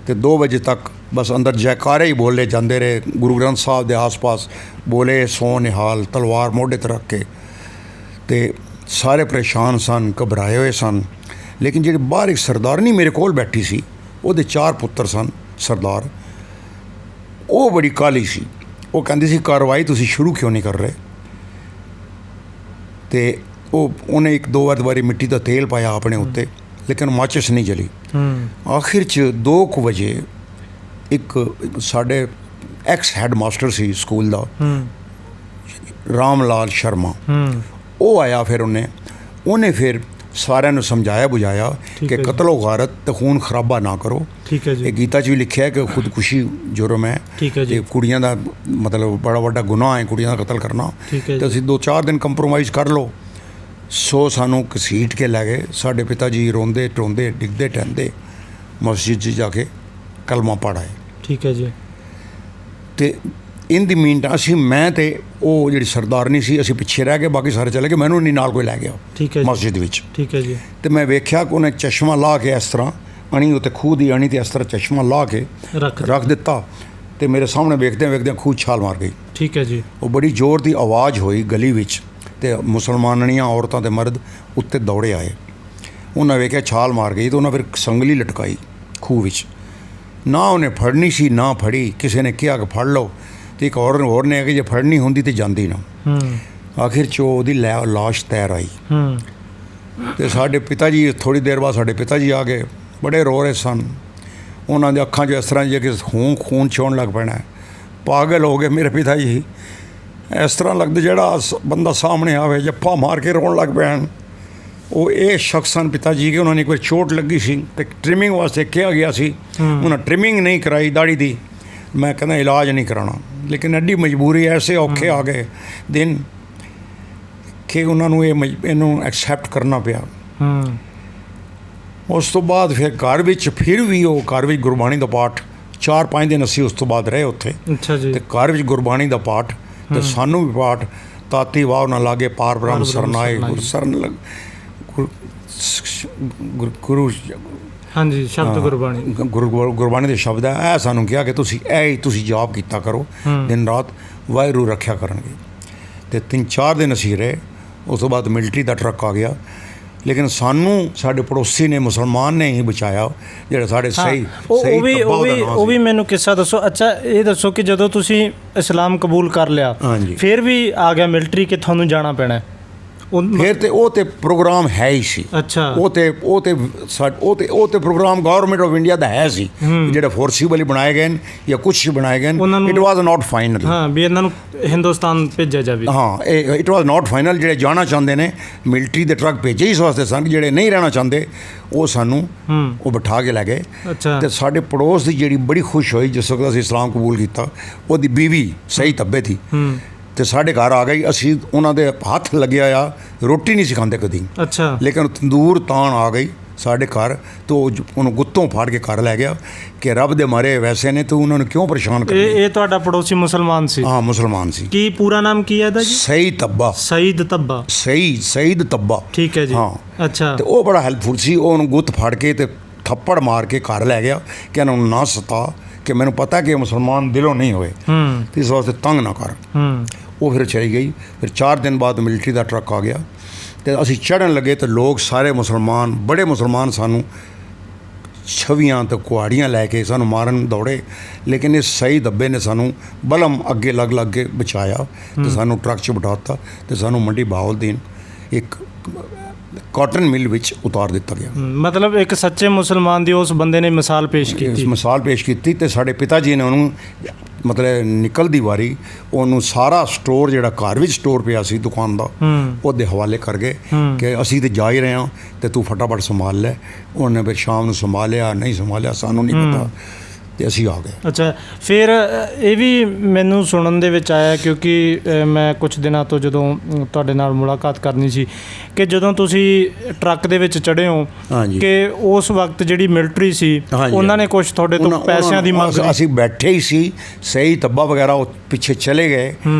ਤੇ 2 ਵਜੇ ਤੱਕ ਬਸ ਅੰਦਰ ਜੈਕਾਰੇ ਹੀ ਬੋਲੇ ਜਾਂਦੇ ਰਹੇ। ਗੁਰੂ ਗ੍ਰੰਥ ਸਾਹਿਬ ਦੇ ਆਸ-ਪਾਸ ਬੋਲੇ ਸੋ ਨਿਹਾਲ, ਤਲਵਾਰ ਮੋਢੇ 'ਤੇ ਰੱਖ ਕੇ, ਤੇ ਸਾਰੇ ਪਰੇਸ਼ਾਨ ਸਨ, ਘਬਰਾਏ ਹੋਏ ਸਨ। ਲੇਕਿਨ ਜਿਹੜੀ ਬਾਹਰ ਇੱਕ ਸਰਦਾਰਨੀ ਮੇਰੇ ਕੋਲ ਬੈਠੀ ਸੀ, ਉਹਦੇ 4 ਪੁੱਤਰ ਸਨ ਸਰਦਾਰ, ਉਹ ਬੜੀ ਕਾਹਲੀ ਸੀ। ਉਹ ਕਹਿੰਦੀ ਸੀ ਕਾਰਵਾਈ ਤੁਸੀਂ ਸ਼ੁਰੂ ਕਿਉਂ ਨਹੀਂ ਕਰ ਰਹੇ? ਤੇ ਉਹਨੇ ਇੱਕ ਦੋ ਵਾਰੀ ਮਿੱਟੀ ਦਾ ਤੇਲ ਪਾਇਆ ਆਪਣੇ ਉੱਤੇ, ਲੇਕਿਨ ਮਾਚਿਸ ਨਹੀਂ ਜਲੀ। ਆਖਿਰ 'ਚ 2 ਵਜੇ ਇੱਕ ਸਾਡੇ ਐਕਸ ਹੈਡ ਮਾਸਟਰ ਸੀ ਸਕੂਲ ਦਾ, ਰਾਮ ਲਾਲ ਸ਼ਰਮਾ, ਉਹ ਆਇਆ। ਫਿਰ ਉਹਨੇ ਫਿਰ ਸਾਰਿਆਂ ਨੂੰ ਸਮਝਾਇਆ ਬੁਝਾਇਆ ਕਿ ਕਤਲੋ ਗਾਰਤ ਤੇ ਖੂਨ ਖਰਾਬਾ ਨਾ ਕਰੋ। ਠੀਕ ਹੈ ਜੀ। ਇਹ ਗੀਤਾ 'ਚ ਵੀ ਲਿਖਿਆ ਕਿ ਖੁਦਕੁਸ਼ੀ ਜੁਰਮ ਹੈ। ਠੀਕ ਹੈ ਜੀ। ਤੇ ਕੁੜੀਆਂ ਦਾ ਮਤਲਬ ਬੜਾ ਵੱਡਾ ਗੁਨਾਹ ਹੈ ਕੁੜੀਆਂ ਦਾ ਕਤਲ ਕਰਨਾ। ਤੇ ਅਸੀਂ 2-4 ਦਿਨ ਕੰਪਰੋਮਾਈਜ਼ ਕਰ ਲਓ। ਸੋ ਸਾਨੂੰ ਘਸੀਟ ਕੇ ਲੈ ਗਏ। ਸਾਡੇ ਪਿਤਾ ਜੀ ਰੋਂਦੇ ਟਰੋਂਦੇ ਡਿੱਗਦੇ ਟਹਿੰਦੇ ਮਸਜਿਦ 'ਚ ਜਾ ਕੇ ਕਲਮਾ ਪੜ੍ਹ ਆਏ। ਠੀਕ ਹੈ ਜੀ। ਤੇ ਇਨ ਦੀ ਮੀਨ ਅਸੀਂ ਮੈਂ ਤੇ ਉਹ ਜਿਹੜੀ ਸਰਦਾਰਨੀ ਸੀ ਅਸੀਂ ਪਿੱਛੇ ਰਹਿ ਗਏ, ਬਾਕੀ ਸਾਰੇ ਚਲੇ ਗਏ। ਮੈਨੂੰ ਨਹੀਂ ਨਾਲ ਕੋਈ ਲੈ ਗਿਆ। ਠੀਕ ਹੈ ਮਸਜਿਦ ਵਿੱਚ। ਠੀਕ ਹੈ ਜੀ। ਤੇ ਮੈਂ ਵੇਖਿਆ ਕਿ ਉਹਨੇ ਚਸ਼ਮਾ ਲਾ ਕੇ ਇਸ ਤਰ੍ਹਾਂ ਅਣੀ ਉੱਤੇ ਖੂਹ ਦੀ ਅਣੀ ਤੇ ਇਸ ਤਰ੍ਹਾਂ ਚਸ਼ਮਾ ਲਾ ਕੇ ਰੱਖ ਦਿੱਤਾ ਤੇ ਮੇਰੇ ਸਾਹਮਣੇ ਵੇਖਦਿਆਂ ਖੂਹ ਛਾਲ ਮਾਰ ਗਈ। ਠੀਕ ਹੈ ਜੀ। ਉਹ ਬੜੀ ਜ਼ੋਰ ਦੀ ਆਵਾਜ਼ ਹੋਈ ਗਲੀ ਵਿੱਚ ਤੇ ਮੁਸਲਮਾਨੀਆਂ ਔਰਤਾਂ ਤੇ ਮਰਦ ਉੱਤੇ ਦੌੜੇ ਆਏ। ਉਹਨਾਂ ਵੇਖਿਆ ਛਾਲ ਮਾਰ ਗਈ ਤੇ ਉਹਨਾਂ ਫਿਰ ਸੰਗਲੀ ਲਟਕਾਈ ਖੂਹ ਵਿੱਚ। ਨਾ ਉਹਨੇ ਫੜਨੀ ਸੀ ਨਾ ਫੜੀ। ਕਿਸੇ ਨੇ ਕਿਹਾ ਕਿ ਫੜ ਲਓ ਤੇ ਇੱਕ ਹੋਰ ਨੇ ਕਿ ਜੇ ਫੜਨੀ ਹੁੰਦੀ ਤੇ ਜਾਂਦੀ ਨਾ। ਆਖਿਰ 'ਚ ਉਹਦੀ ਲਾਸ਼ ਤੈਰ ਆਈ। ਤੇ ਸਾਡੇ ਪਿਤਾ ਜੀ ਥੋੜ੍ਹੀ ਦੇਰ ਬਾਅਦ ਸਾਡੇ ਪਿਤਾ ਜੀ ਆ ਗਏ, ਬੜੇ ਰੋ ਰਹੇ ਸਨ। ਉਹਨਾਂ ਦੇ ਅੱਖਾਂ 'ਚ ਇਸ ਤਰ੍ਹਾਂ ਜੇ ਕਿ ਖੂਨ ਚੋਣ ਲੱਗ ਪੈਣਾ। ਪਾਗਲ ਹੋ ਗਏ ਮੇਰੇ ਪਿਤਾ ਜੀ। ਇਸ ਤਰ੍ਹਾਂ ਲੱਗਦਾ ਜਿਹੜਾ ਬੰਦਾ ਸਾਹਮਣੇ ਆਵੇ ਜੱਫਾ ਮਾਰ ਕੇ ਰੋਣ ਲੱਗ ਪੈਣ। ਉਹ ਇਹ ਸ਼ਖਸ ਹਨ ਪਿਤਾ ਜੀ ਕਿ ਉਹਨਾਂ ਨੇ ਕੋਈ ਚੋਟ ਲੱਗੀ ਸੀ ਤੇ ਟ੍ਰਿਮਿੰਗ ਵਾਸਤੇ ਕਿਹਾ ਗਿਆ ਸੀ। ਉਹਨਾਂ ਟ੍ਰਿਮਿੰਗ ਨਹੀਂ ਕਰਾਈ ਦਾੜੀ ਦੀ। ਮੈਂ ਕਹਿੰਦਾ ਇਲਾਜ ਨਹੀਂ ਕਰਾਉਣਾ, ਲੇਕਿਨ ਐਡੀ ਮਜਬੂਰੀ ਐਸੇ ਔਖੇ ਆ ਗਏ ਦਿਨ ਕਿ ਉਹਨਾਂ ਨੂੰ ਇਹਨੂੰ ਐਕਸੈਪਟ ਕਰਨਾ ਪਿਆ। ਉਸ ਤੋਂ ਬਾਅਦ ਫਿਰ ਘਰ ਵਿੱਚ ਉਹ ਘਰ ਵਿੱਚ ਗੁਰਬਾਣੀ ਦਾ ਪਾਠ 4-5 ਦਿਨ ਅਸੀਂ ਉਸ ਤੋਂ ਬਾਅਦ ਰਹੇ ਉੱਥੇ। ਅੱਛਾ ਜੀ। ਤੇ ਘਰ ਵਿੱਚ ਗੁਰਬਾਣੀ ਦਾ ਪਾਠ ਤੇ ਸਾਨੂੰ ਵੀ ਪਾਠ ਤਾਤੀ ਵਾਹ ਨਾ ਲਾਗੇ ਪਾਰ ਬ੍ਰਹਮ ਸਰਨਾਏ ਗੁਰਸਰਨ ਗੁਰੂ ਹਾਂਜੀ ਸ਼ਬਦ ਗੁਰਬਾਣੀ ਦੇ ਸ਼ਬਦ ਹੈ। ਇਹ ਸਾਨੂੰ ਕਿਹਾ ਕਿ ਤੁਸੀਂ ਜਾਪ ਕੀਤਾ ਕਰੋ, ਦਿਨ ਰਾਤ ਵਾਹਿਗੁਰੂ ਰੱਖਿਆ ਕਰਨਗੇ। ਤੇ 3-4 ਦਿਨ ਅਸੀਂ ਰਹੇ। ਉਸ ਤੋਂ ਬਾਅਦ ਮਿਲਟਰੀ ਦਾ ਟਰੱਕ ਆ ਗਿਆ, ਲੇਕਿਨ ਸਾਨੂੰ ਸਾਡੇ ਪੜੋਸੀ ਨੇ ਮੁਸਲਮਾਨ ਨੇ ਹੀ ਬਚਾਇਆ, ਜਿਹੜਾ ਸਾਡੇ ਸਹੀ ਉਹ ਵੀ ਮੈਨੂੰ ਕਿੱਸਾ ਦੱਸੋ। ਅੱਛਾ ਇਹ ਦੱਸੋ ਕਿ ਜਦੋਂ ਤੁਸੀਂ ਇਸਲਾਮ ਕਬੂਲ ਕਰ ਲਿਆ ਫਿਰ ਵੀ ਆ ਗਿਆ ਮਿਲਟਰੀ ਕਿ ਤੁਹਾਨੂੰ ਜਾਣਾ ਪੈਣਾ? ਫਿਰ ਤੇ ਉਹ ਤੇ ਪ੍ਰੋਗਰਾਮ ਹੈ ਹੀ ਸੀ। ਅੱਛਾ। ਉਹ ਤੇ ਪ੍ਰੋਗਰਾਮ ਗਵਰਨਮੈਂਟ ਆਫ ਇੰਡੀਆ ਦਾ ਹੈ ਸੀ, ਜਿਹੜੇ ਫੋਰਸੀਬਲੀ ਬਣਾਏ ਗਏ ਜਾਂ ਕੁਛ ਬਣਾਏ ਗਏ। It was not final. ਹਾਂ ਵੀ ਇਹਨਾਂ ਨੂੰ ਹਿੰਦੁਸਤਾਨ ਭੇਜਿਆ ਜਾਵੇ। ਹਾਂ ਇਟ ਵਾਜ਼ ਨਾਟ ਫਾਈਨਲ। ਜਿਹੜੇ ਜਾਣਾ ਚਾਹੁੰਦੇ ਨੇ ਮਿਲਟਰੀ ਦੇ ਟਰੱਕ ਭੇਜੇ ਇਸ ਵਾਸਤੇ ਸਨ। ਜਿਹੜੇ ਨਹੀਂ ਰਹਿਣਾ ਚਾਹੁੰਦੇ ਉਹ ਸਾਨੂੰ ਉਹ ਬਿਠਾ ਕੇ ਲੈ ਗਏ। ਤੇ ਸਾਡੇ ਪੜੋਸ ਦੀ ਜਿਹੜੀ ਬੜੀ ਖੁਸ਼ ਹੋਈ ਜਿਸ ਵਕਤ ਅਸੀਂ ਇਸਲਾਮ ਕਬੂਲ ਕੀਤਾ, ਉਹਦੀ ਬੀਵੀ ਸਹੀ ਤੱਬੇ ਸੀ ਤੇ ਸਾਡੇ ਘਰ ਆ ਗਈ। ਅਸੀਂ ਉਹਨਾਂ ਦੇ ਹੱਥ ਲੱਗਿਆ ਆ, ਰੋਟੀ ਨਹੀਂ ਸਿਖਾਉਂਦੇ ਕਦੀ। ਅੱਛਾ। ਲੇਕਿਨ ਤੰਦੂਰ ਤਾਣ ਆ ਗਈ ਸਾਡੇ ਘਰ ਤੋਂ ਉਹਨੂੰ ਗੁੱਤੋਂ ਫਾੜ ਕੇ ਘਰ ਲੈ ਗਿਆ ਕਿ ਰੱਬ ਦੇ ਮਾਰੇ ਵੈਸੇ ਨੇ ਤੂੰ ਉਹਨਾਂ ਨੂੰ ਕਿਉਂ ਪਰੇਸ਼ਾਨ ਕਰ। ਇਹ ਤੁਹਾਡਾ ਪੜੋਸੀ ਮੁਸਲਮਾਨ ਸੀ? ਹਾਂ ਮੁਸਲਮਾਨ ਸੀ। ਕੀ ਪੂਰਾ ਨਾਮ ਕੀ ਹੈ ਇਹਦਾ ਜੀ? ਸਈਦ ਤੱਬਾ। ਠੀਕ ਹੈ ਜੀ। ਹਾਂ। ਅੱਛਾ। ਤੇ ਉਹ ਬੜਾ ਹੈਲਪਫੁਲ ਸੀ। ਉਹਨੂੰ ਗੁੱਤ ਫਾੜ ਕੇ ਤੇ ਥੱਪੜ ਮਾਰ ਕੇ ਘਰ ਲੈ ਗਿਆ ਕਿ ਇਹਨਾਂ ਨੂੰ ਨਾ ਸਤਾ, ਕਿ ਮੈਨੂੰ ਪਤਾ ਕਿ ਮੁਸਲਮਾਨ ਦਿਲੋਂ ਨਹੀਂ ਹੋਏ ਤੇ ਇਸ ਵਾਸਤੇ ਤੰਗ ਨਾ ਕਰ। ਉਹ ਫਿਰ ਚਲੀ ਗਈ। ਫਿਰ 4 ਦਿਨ ਬਾਅਦ ਮਿਲਟਰੀ ਦਾ ਟਰੱਕ ਆ ਗਿਆ ਤੇ ਅਸੀਂ ਚੜ੍ਹਨ ਲੱਗੇ ਤੇ ਲੋਕ ਸਾਰੇ ਮੁਸਲਮਾਨ, ਬੜੇ ਮੁਸਲਮਾਨ ਸਾਨੂੰ ਛਵੀਆਂ ਤੇ ਕੁਹਾੜੀਆਂ ਲੈ ਕੇ ਸਾਨੂੰ ਮਾਰਨ ਦੌੜੇ, ਲੇਕਿਨ ਇਸ ਸਹੀ ਦੱਬੇ ਨੇ ਸਾਨੂੰ ਬਲਮ ਅੱਗੇ ਲੱਗ ਕੇ ਬਚਾਇਆ ਤੇ ਸਾਨੂੰ ਟਰੱਕ 'ਚ ਬਿਠਾਤਾ ਤੇ ਸਾਨੂੰ ਮੰਡੀ ਬਹਾਉਲਦੀਨ ਇੱਕ ਕਾਟਨ ਮਿਲ ਵਿੱਚ ਉਤਾਰ ਦਿੱਤਾ ਗਿਆ। ਮਤਲਬ ਇੱਕ ਸੱਚੇ ਮੁਸਲਮਾਨ ਦੀ ਉਸ ਬੰਦੇ ਨੇ ਮਿਸਾਲ ਪੇਸ਼ ਕੀਤੀ ਤੇ ਸਾਡੇ ਪਿਤਾ ਜੀ ਨੇ ਉਹਨੂੰ ਮਤਲਬ ਨਿਕਲਦੀ ਵਾਰੀ ਉਹਨੂੰ ਸਾਰਾ ਸਟੋਰ ਜਿਹੜਾ ਘਰ ਵਿੱਚ ਸਟੋਰ ਪਿਆ ਸੀ ਦੁਕਾਨ ਦਾ ਉਹਦੇ ਹਵਾਲੇ ਕਰ ਗਏ ਕਿ ਅਸੀਂ ਤੇ ਜਾ ਹੀ ਰਹੇ ਹਾਂ ਤੇ ਤੂੰ ਫਟਾਫਟ ਸੰਭਾਲ ਲੈ। ਉਹਨੇ ਫਿਰ ਸ਼ਾਮ ਨੂੰ ਸੰਭਾਲਿਆ ਨਹੀਂ ਸੰਭਾਲਿਆ ਸਾਨੂੰ ਨਹੀਂ ਪਤਾ ਤੇ ਅਸੀਂ ਆ ਗਏ। ਅੱਛਾ। ਫਿਰ ਇਹ ਵੀ ਮੈਨੂੰ ਸੁਣਨ ਦੇ ਵਿੱਚ ਆਇਆ ਕਿਉਂਕਿ ਮੈਂ ਕੁਝ ਦਿਨਾਂ ਤੋਂ ਜਦੋਂ ਤੁਹਾਡੇ ਨਾਲ ਮੁਲਾਕਾਤ ਕਰਨੀ ਸੀ ਕਿ ਜਦੋਂ ਤੁਸੀਂ ਟਰੱਕ ਦੇ ਵਿੱਚ ਚੜ੍ਹੇ ਹੋ ਕਿ ਉਸ ਵਕਤ ਜਿਹੜੀ ਮਿਲਟਰੀ ਸੀ ਉਹਨਾਂ ਨੇ ਕੁਝ ਤੁਹਾਡੇ ਤੋਂ ਪੈਸਿਆਂ ਦੀ ਮੰਗ। ਅਸੀਂ ਬੈਠੇ ਹੀ ਸੀ, ਸਹੀ ਤੱਬਾ ਵਗੈਰਾ ਉਹ ਪਿੱਛੇ ਚਲੇ ਗਏ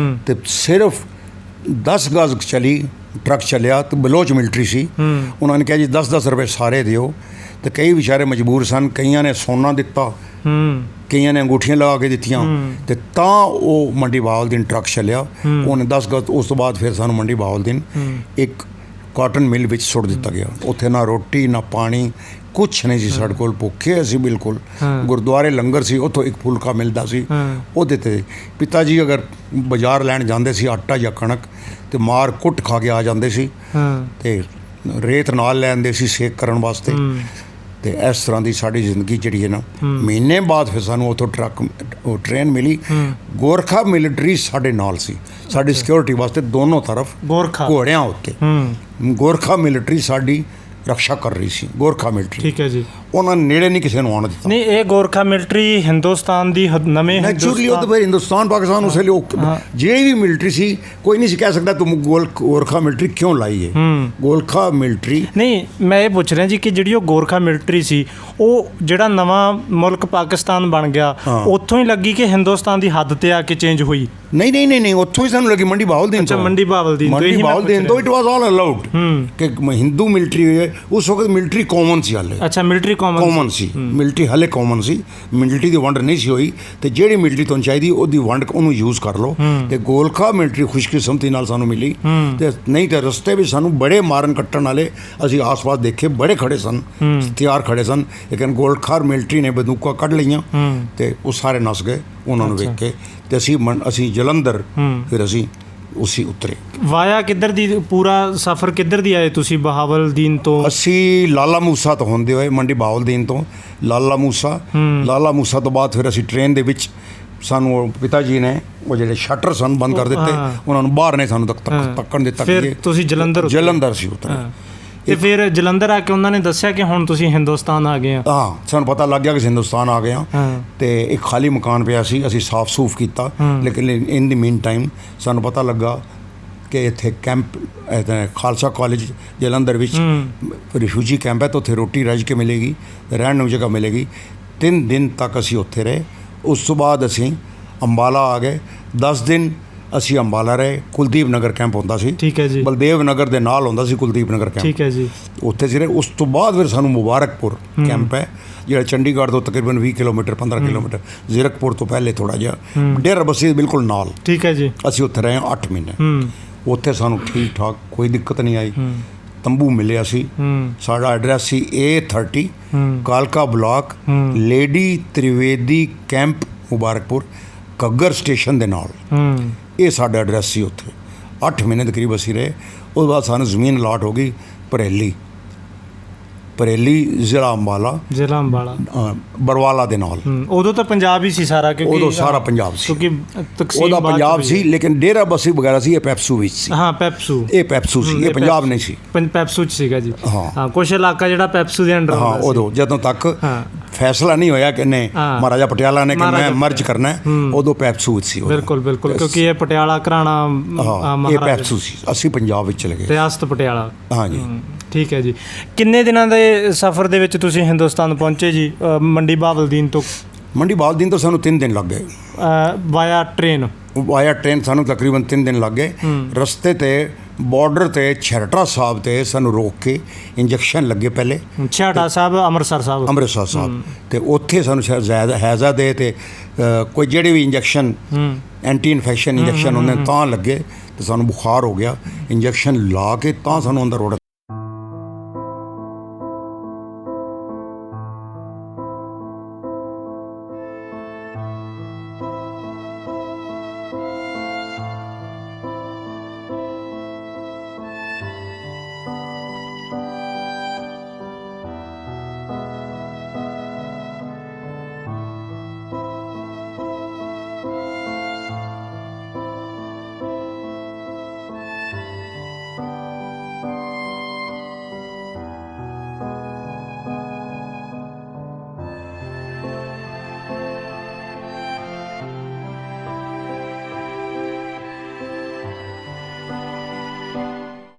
ਤੇ ਸਿਰਫ 10 ਗਜ਼ ਚਲੀ ਟਰੱਕ ਚੱਲਿਆ ਤੇ ਬਲੋਚ ਮਿਲਟਰੀ ਸੀ। ਉਹਨਾਂ ਨੇ ਕਿਹਾ ਜੀ 10-10 ਰੁਪਏ ਸਾਰੇ ਦਿਓ ਤੇ ਕਈ ਵਿਚਾਰੇ ਮਜਬੂਰ ਸਨ। ਕਈਆਂ ਨੇ ਸੋਨਾ ਦਿੱਤਾ, ਕਈਆਂ ਨੇ ਅੰਗੂਠੀਆਂ ਲਗਾ ਕੇ ਦਿੱਤੀਆਂ ਤੇ ਤਾਂ ਉਹ ਮੰਡੀ ਬਹਾਉਲਦੀਨ ਟਰੱਕ ਚੱਲਿਆ। ਉਹਨੇ 10 ਗਜ਼ ਉਸ ਤੋਂ ਬਾਅਦ ਫਿਰ ਸਾਨੂੰ ਮੰਡੀ ਬਹਾਉਲਦੀਨ ਇੱਕ ਕਾਟਨ ਮਿਲ ਵਿੱਚ ਸੁੱਟ ਦਿੱਤਾ ਗਿਆ। ਉੱਥੇ ਨਾ ਰੋਟੀ ਨਾ ਪਾਣੀ ਕੁਛ ਨਹੀਂ ਸੀ ਸਾਡੇ ਕੋਲ, ਭੁੱਖੇ ਅਸੀਂ ਬਿਲਕੁਲ। ਗੁਰਦੁਆਰੇ ਲੰਗਰ ਸੀ, ਉੱਥੋਂ ਇੱਕ ਫੁਲਕਾ ਮਿਲਦਾ ਸੀ। ਉਹਦੇ 'ਤੇ ਪਿਤਾ ਜੀ ਅਗਰ ਬਾਜ਼ਾਰ ਲੈਣ ਜਾਂਦੇ ਸੀ ਆਟਾ ਜਾਂ ਕਣਕ ਤੇ ਮਾਰ ਕੁੱਟ ਖਾ ਕੇ ਆ ਜਾਂਦੇ ਸੀ ਤੇ ਰੇਤ ਨਾਲ ਲੈਂਦੇ ਸੀ ਸੇਕ ਕਰਨ ਵਾਸਤੇ। ਤੇ ਇਸ ਤਰ੍ਹਾਂ ਦੀ ਸਾਡੀ ਜ਼ਿੰਦਗੀ ਜਿਹੜੀ ਹੈ ਨਾ, ਮਹੀਨੇ ਬਾਅਦ ਫਿਰ ਸਾਨੂੰ ਉੱਥੋਂ ਉਹ ਟ੍ਰੇਨ ਮਿਲੀ। ਗੋਰਖਾ ਮਿਲਟਰੀ ਸਾਡੇ ਨਾਲ ਸੀ, ਸਾਡੀ ਸਿਕਿਉਰਿਟੀ ਵਾਸਤੇ ਦੋਨੋਂ ਤਰਫ ਘੋੜਿਆਂ ਉੱਤੇ ਗੋਰਖਾ ਮਿਲਟਰੀ ਸਾਡੀ ਰਕਸ਼ਾ ਕਰ ਰਹੀ ਸੀ। ਗੋਰਖਾ ਮਿਲਟਰੀ, ਠੀਕ ਹੈ ਜੀ। ਉਹਨਾਂ ਨੇ ਨੇੜੇ ਨਹੀਂ ਕਿਸੇ ਨੂੰ ਆਉਣ ਦਿੱਤਾ। ਨਹੀਂ, ਇਹ ਗੋਰਖਾ ਮਿਲਟਰੀ ਹਿੰਦੁਸਤਾਨ ਦੀ ਨਵੇਂ ਨੈਚੁਰਲੀ ਉਹ ਤਾਂ ਫਿਰ ਹਿੰਦੁਸਤਾਨ ਪਾਕਿਸਤਾਨ ਉਸੇ ਲਈ ਜਿਹੜੀ ਵੀ ਮਿਲਟਰੀ ਸੀ, ਕੋਈ ਨਹੀਂ ਸੀ ਕਹਿ ਸਕਦਾ ਤੂੰ ਗੋਰਖਾ ਮਿਲਟਰੀ ਕਿਉਂ ਲਾਈ ਹੈ। ਗੋਰਖਾ ਮਿਲਟਰੀ ਨਹੀਂ, ਮੈਂ ਇਹ ਪੁੱਛ ਰਿਹਾ ਜੀ ਕਿ ਜਿਹੜੀ ਉਹ ਗੋਰਖਾ ਮਿਲਟਰੀ ਸੀ, ਉਹ ਜਿਹੜਾ ਨਵਾਂ ਮੁਲਕ ਪਾਕਿਸਤਾਨ ਬਣ ਗਿਆ, ਉੱਥੋਂ ਹੀ ਲੱਗੀ ਕਿ ਹਿੰਦੁਸਤਾਨ ਦੀ ਹੱਦ ਤੇ ਆ ਕੇ ਚੇਂਜ ਹੋਈ? ਨਹੀਂ, ਉੱਥੋਂ ਹੀ ਸਾਨੂੰ ਲੱਗੀ ਮੰਡੀ ਬਹਾਉਲਦੀਨ ਤੋਂ। ਮੰਡੀ ਬਹਾਉਲਦੀਨ ਤੋਂ ਇਟ ਵਾਸ ਆਲ ਅਲਾਉਡ ਕਿ ਹਿੰਦੂ ਮਿਲਟਰੀ ਹੋਏ। ਉਸ ਵਕਤ ਮਿਲਟਰੀ ਕਾਮਨ ਸੀ ਹਾਲੇ। ਅੱਛਾ, ਮਿਲਟਰੀ ਕਾਮਨ ਸੀ, ਮਿਲਟਰੀ ਹਾਲੇ ਕਾਮਨ ਸੀ, ਮਿਲਟਰੀ ਦੀ ਵੰਡ ਨਹੀਂ ਸੀ ਹੋਈ। ਤੇ ਜਿਹੜੀ ਮਿਲਟਰੀ ਤੁਹਾਨੂੰ ਚਾਹੀਦੀ ਉਹਦੀ ਵੰਡ ਉਹਨੂੰ ਯੂਜ਼ ਕਰ ਲਓ। ਤੇ ਗੋਰਖਾ ਮਿਲਟਰੀ ਖੁਸ਼ਕਿਸਮਤੀ ਨਾਲ ਸਾਨੂੰ ਮਿਲੀ। ਤੇ ਨਹੀਂ ਤੇ ਰਸਤੇ ਵਿੱਚ ਸਾਨੂੰ ਬੜੇ ਮਾਰਨ ਕੱਟਣ ਵਾਲੇ ਅਸੀਂ ਆਸ-ਪਾਸ ਦੇਖੇ, ਬੜੇ ਖੜੇ ਸਨ, ਤਿਆਰ ਖੜੇ ਸਨ। ਲੇਕਿਨ ਗੋਰਖਾ ਮਿਲਟਰੀ ਨੇ ਬੰਦੂਕਾਂ ਕੱਢ ਲਈਆਂ ਤੇ ਉਹ ਸਾਰੇ ਨਸ ਗਏ ਉਹਨਾਂ ਨੂੰ ਵੇਖ ਕੇ। ਤੇ ਅਸੀਂ ਜਲੰਧਰ ਫਿਰ ਅਸੀਂ ਉਸੇ ਉਤਰੇ। ਵਾਇਆ ਕਿੱਧਰ ਦੀ, ਪੂਰਾ ਸਫ਼ਰ ਕਿੱਧਰ ਦੀ ਆਏ ਤੁਸੀਂ? ਬਹਾਵਲਦੀਨ ਤੋਂ ਅਸੀਂ ਲਾਲਾ ਮੂਸਾ ਤੋਂ ਹੁੰਦੇ ਹੋਏ ਮੰਡੀ ਬਹਾਵਲਦੀਨ ਤੋਂ ਲਾਲਾ ਮੂਸਾ ਤੋਂ ਬਾਅਦ ਫਿਰ ਅਸੀਂ ਟ੍ਰੇਨ ਦੇ ਵਿੱਚ, ਸਾਨੂੰ ਪਿਤਾ ਜੀ ਨੇ ਉਹ ਜਿਹੜੇ ਸ਼ਟਰ ਸਨ ਬੰਦ ਕਰ ਦਿੱਤੇ, ਉਹਨਾਂ ਨੂੰ ਬਾਹਰ ਨੇ ਸਾਨੂੰ ਤੱਕਣ ਦਿੱਤਾ। ਫਿਰ ਤੁਸੀਂ ਜਲੰਧਰ ਸੀ ਉਤਰੇ। ਤੇ ਫਿਰ ਜਲੰਧਰ ਆ ਕੇ ਉਹਨਾਂ ਨੇ ਦੱਸਿਆ ਕਿ ਹੁਣ ਤੁਸੀਂ ਹਿੰਦੁਸਤਾਨ ਆ ਗਏ ਆ? ਹਾਂ, ਸਾਨੂੰ ਪਤਾ ਲੱਗ ਗਿਆ ਕਿ ਹਿੰਦੁਸਤਾਨ ਆ ਗਏ ਆ। ਤੇ ਇੱਕ ਖਾਲੀ ਮਕਾਨ ਪਿਆ ਸੀ, ਅਸੀਂ ਸਾਫ਼ ਸੂਫ ਕੀਤਾ। ਲੇਕਿਨ ਇਨ ਦੀ ਮੀਨ ਟਾਈਮ ਸਾਨੂੰ ਪਤਾ ਲੱਗਾ ਕਿ ਇੱਥੇ ਕੈਂਪ, ਖਾਲਸਾ ਕਾਲਜ ਜਲੰਧਰ ਵਿੱਚ ਰਿਫਿਊਜੀ ਕੈਂਪ ਹੈ, ਤਾਂ ਉੱਥੇ ਰੋਟੀ ਰੱਜ ਕੇ ਮਿਲੇਗੀ, ਰਹਿਣ ਨੂੰ ਜਗ੍ਹਾ ਮਿਲੇਗੀ। 3 ਦਿਨ ਤੱਕ ਅਸੀਂ ਉੱਥੇ ਰਹੇ। ਉਸ ਤੋਂ ਬਾਅਦ ਅਸੀਂ ਅੰਬਾਲਾ ਆ ਗਏ। 10 ਦਿਨ ਅਸੀਂ ਅੰਬਾਲਾ ਰਹੇ। ਕੁਲਦੀਪ ਨਗਰ ਕੈਂਪ ਹੁੰਦਾ ਸੀ, ਠੀਕ ਹੈ ਜੀ, ਬਲਦੇਵ ਨਗਰ ਦੇ ਨਾਲ ਹੁੰਦਾ ਸੀ ਕੁਲਦੀਪ ਨਗਰ ਕੈਂਪ, ਠੀਕ ਹੈ ਜੀ, ਉੱਥੇ ਸੀ ਰਹੇ। ਉਸ ਤੋਂ ਬਾਅਦ ਫਿਰ ਸਾਨੂੰ ਮੁਬਾਰਕਪੁਰ ਕੈਂਪ ਹੈ, ਜਿਹੜਾ ਚੰਡੀਗੜ੍ਹ ਤੋਂ ਤਕਰੀਬਨ 20 ਕਿਲੋਮੀਟਰ 15 ਕਿਲੋਮੀਟਰ, ਜ਼ੀਰਕਪੁਰ ਤੋਂ ਪਹਿਲੇ ਥੋੜ੍ਹਾ ਜਿਹਾ, ਡੇਰਾ ਬੱਸੀ ਦੇ ਬਿਲਕੁਲ ਨਾਲ, ਠੀਕ ਹੈ ਜੀ। ਅਸੀਂ ਉੱਥੇ ਰਹੇ 8 ਮਹੀਨੇ। ਉੱਥੇ ਸਾਨੂੰ ਠੀਕ ਠਾਕ ਕੋਈ ਦਿੱਕਤ ਨਹੀਂ ਆਈ। ਤੰਬੂ ਮਿਲਿਆ ਸੀ। ਸਾਡਾ ਐਡਰੈਸ ਸੀ A30 ਕਾਲਕਾ block, lady Trivedi camp, Mubarakpur, Ghaggar station ਦੇ ਨਾਲ। ਇਹ ਸਾਡਾ ਐਡਰੈਸ ਸੀ ਉੱਥੇ। 8 ਮਹੀਨੇ ਦੇ ਕਰੀਬ ਅਸੀਂ ਰਹੇ। ਉਸ ਬਾਅਦ ਸਾਨੂੰ ਜ਼ਮੀਨ ਅਲਾਟ ਹੋ ਗਈ ਬਰੇਲੀ ਜ਼ਿਲ੍ਹਾ ਅੰਬਾਲਾ ਬਰਵਾਲਾ ਦੇ ਨਾਲ। ਉਦੋਂ ਤਾਂ ਪੰਜਾਬ ਹੀ ਸੀ ਸਾਰਾ, ਕਿਉਂਕਿ ਉਦੋਂ ਸਾਰਾ ਪੰਜਾਬ ਸੀ, ਕਿਉਂਕਿ ਉਹਦਾ ਪੰਜਾਬ ਸੀ। ਲੇਕਿਨ ਡੇਰਾ ਬੱਸੀ ਵਗੈਰਾ ਸੀ, ਇਹ ਪੈਪਸੂ ਵਿੱਚ ਸੀ। ਹਾਂ, ਪੈਪਸੂ ਸੀ, ਇਹ ਪੰਜਾਬ ਨਹੀਂ ਸੀ, ਪੈਪਸੂ 'ਚ ਸੀਗਾ ਜੀ। ਹਾਂ, ਕੁਛ ਇਲਾਕਾ ਜਿਹੜਾ ਪੈਪਸੂ ਦੇ ਅੰਡਰ। ਹਾਂ, ਉਦੋਂ ਜਦੋਂ ਤੱਕ ਫੈਸਲਾ ਨਹੀਂ ਹੋਇਆ ਕਿ ਨੇ ਮਹਾਰਾਜਾ ਪਟਿਆਲਾ ਨੇ ਕਿ ਮੈਂ ਮਰਜ ਕਰਨਾ, ਉਦੋਂ ਪੈਪਸੂ ਵਿੱਚ ਸੀ। ਬਿਲਕੁਲ, ਕਿਉਂਕਿ ਇਹ ਪਟਿਆਲਾ ਘਰਾਣਾ ਇਹ ਪੈਪਸੂ ਸੀ। ਅਸੀਂ ਪੰਜਾਬ ਵਿੱਚ ਚਲੇ ਗਏ, ਰਿਆਸਤ ਪਟਿਆਲਾ। ਹਾਂ ਜੀ, ਠੀਕ ਹੈ ਜੀ। ਕਿੰਨੇ ਦਿਨਾਂ ਦੇ ਸਫ਼ਰ ਦੇ ਵਿੱਚ ਤੁਸੀਂ ਹਿੰਦੁਸਤਾਨ ਪਹੁੰਚੇ ਜੀ? ਮੰਡੀ ਬਹਾਵਲਦੀਨ ਤੋਂ ਸਾਨੂੰ 3 ਦਿਨ ਲੱਗ ਗਏ। ਵਾਇਆ ਟ੍ਰੇਨ ਸਾਨੂੰ ਤਕਰੀਬਨ 3 ਦਿਨ ਲੱਗ ਗਏ। ਰਸਤੇ ਤੇ ਬਾਰਡਰ ਤੇ ਛੇਹਰਟਾ ਸਾਹਿਬ ਤੇ ਸਾਨੂੰ ਰੋਕ ਕੇ ਇੰਜੈਕਸ਼ਨ ਲੱਗੇ। ਪਹਿਲੇ ਛੇਹਰਟਾ ਸਾਹਿਬ ਅੰਮ੍ਰਿਤਸਰ ਸਾਹਿਬ ਤੇ ਉੱਥੇ ਸਾਨੂੰ ਹੈਜ਼ਾ ਦੇ ਤੇ ਕੋਈ ਜਿਹੜੇ ਵੀ ਇੰਜੈਕਸ਼ਨ, ਐਂਟੀ ਇਨਫੈਕਸ਼ਨ ਇੰਜੈਕਸ਼ਨ ਹੁੰਦੇ ਤਾਂ ਲੱਗੇ। ਤੇ ਸਾਨੂੰ ਬੁਖਾਰ ਹੋ ਗਿਆ। ਇੰਜੈਕਸ਼ਨ ਲਾ ਕੇ ਤਾਂ ਸਾਨੂੰ ਅੰਦਰ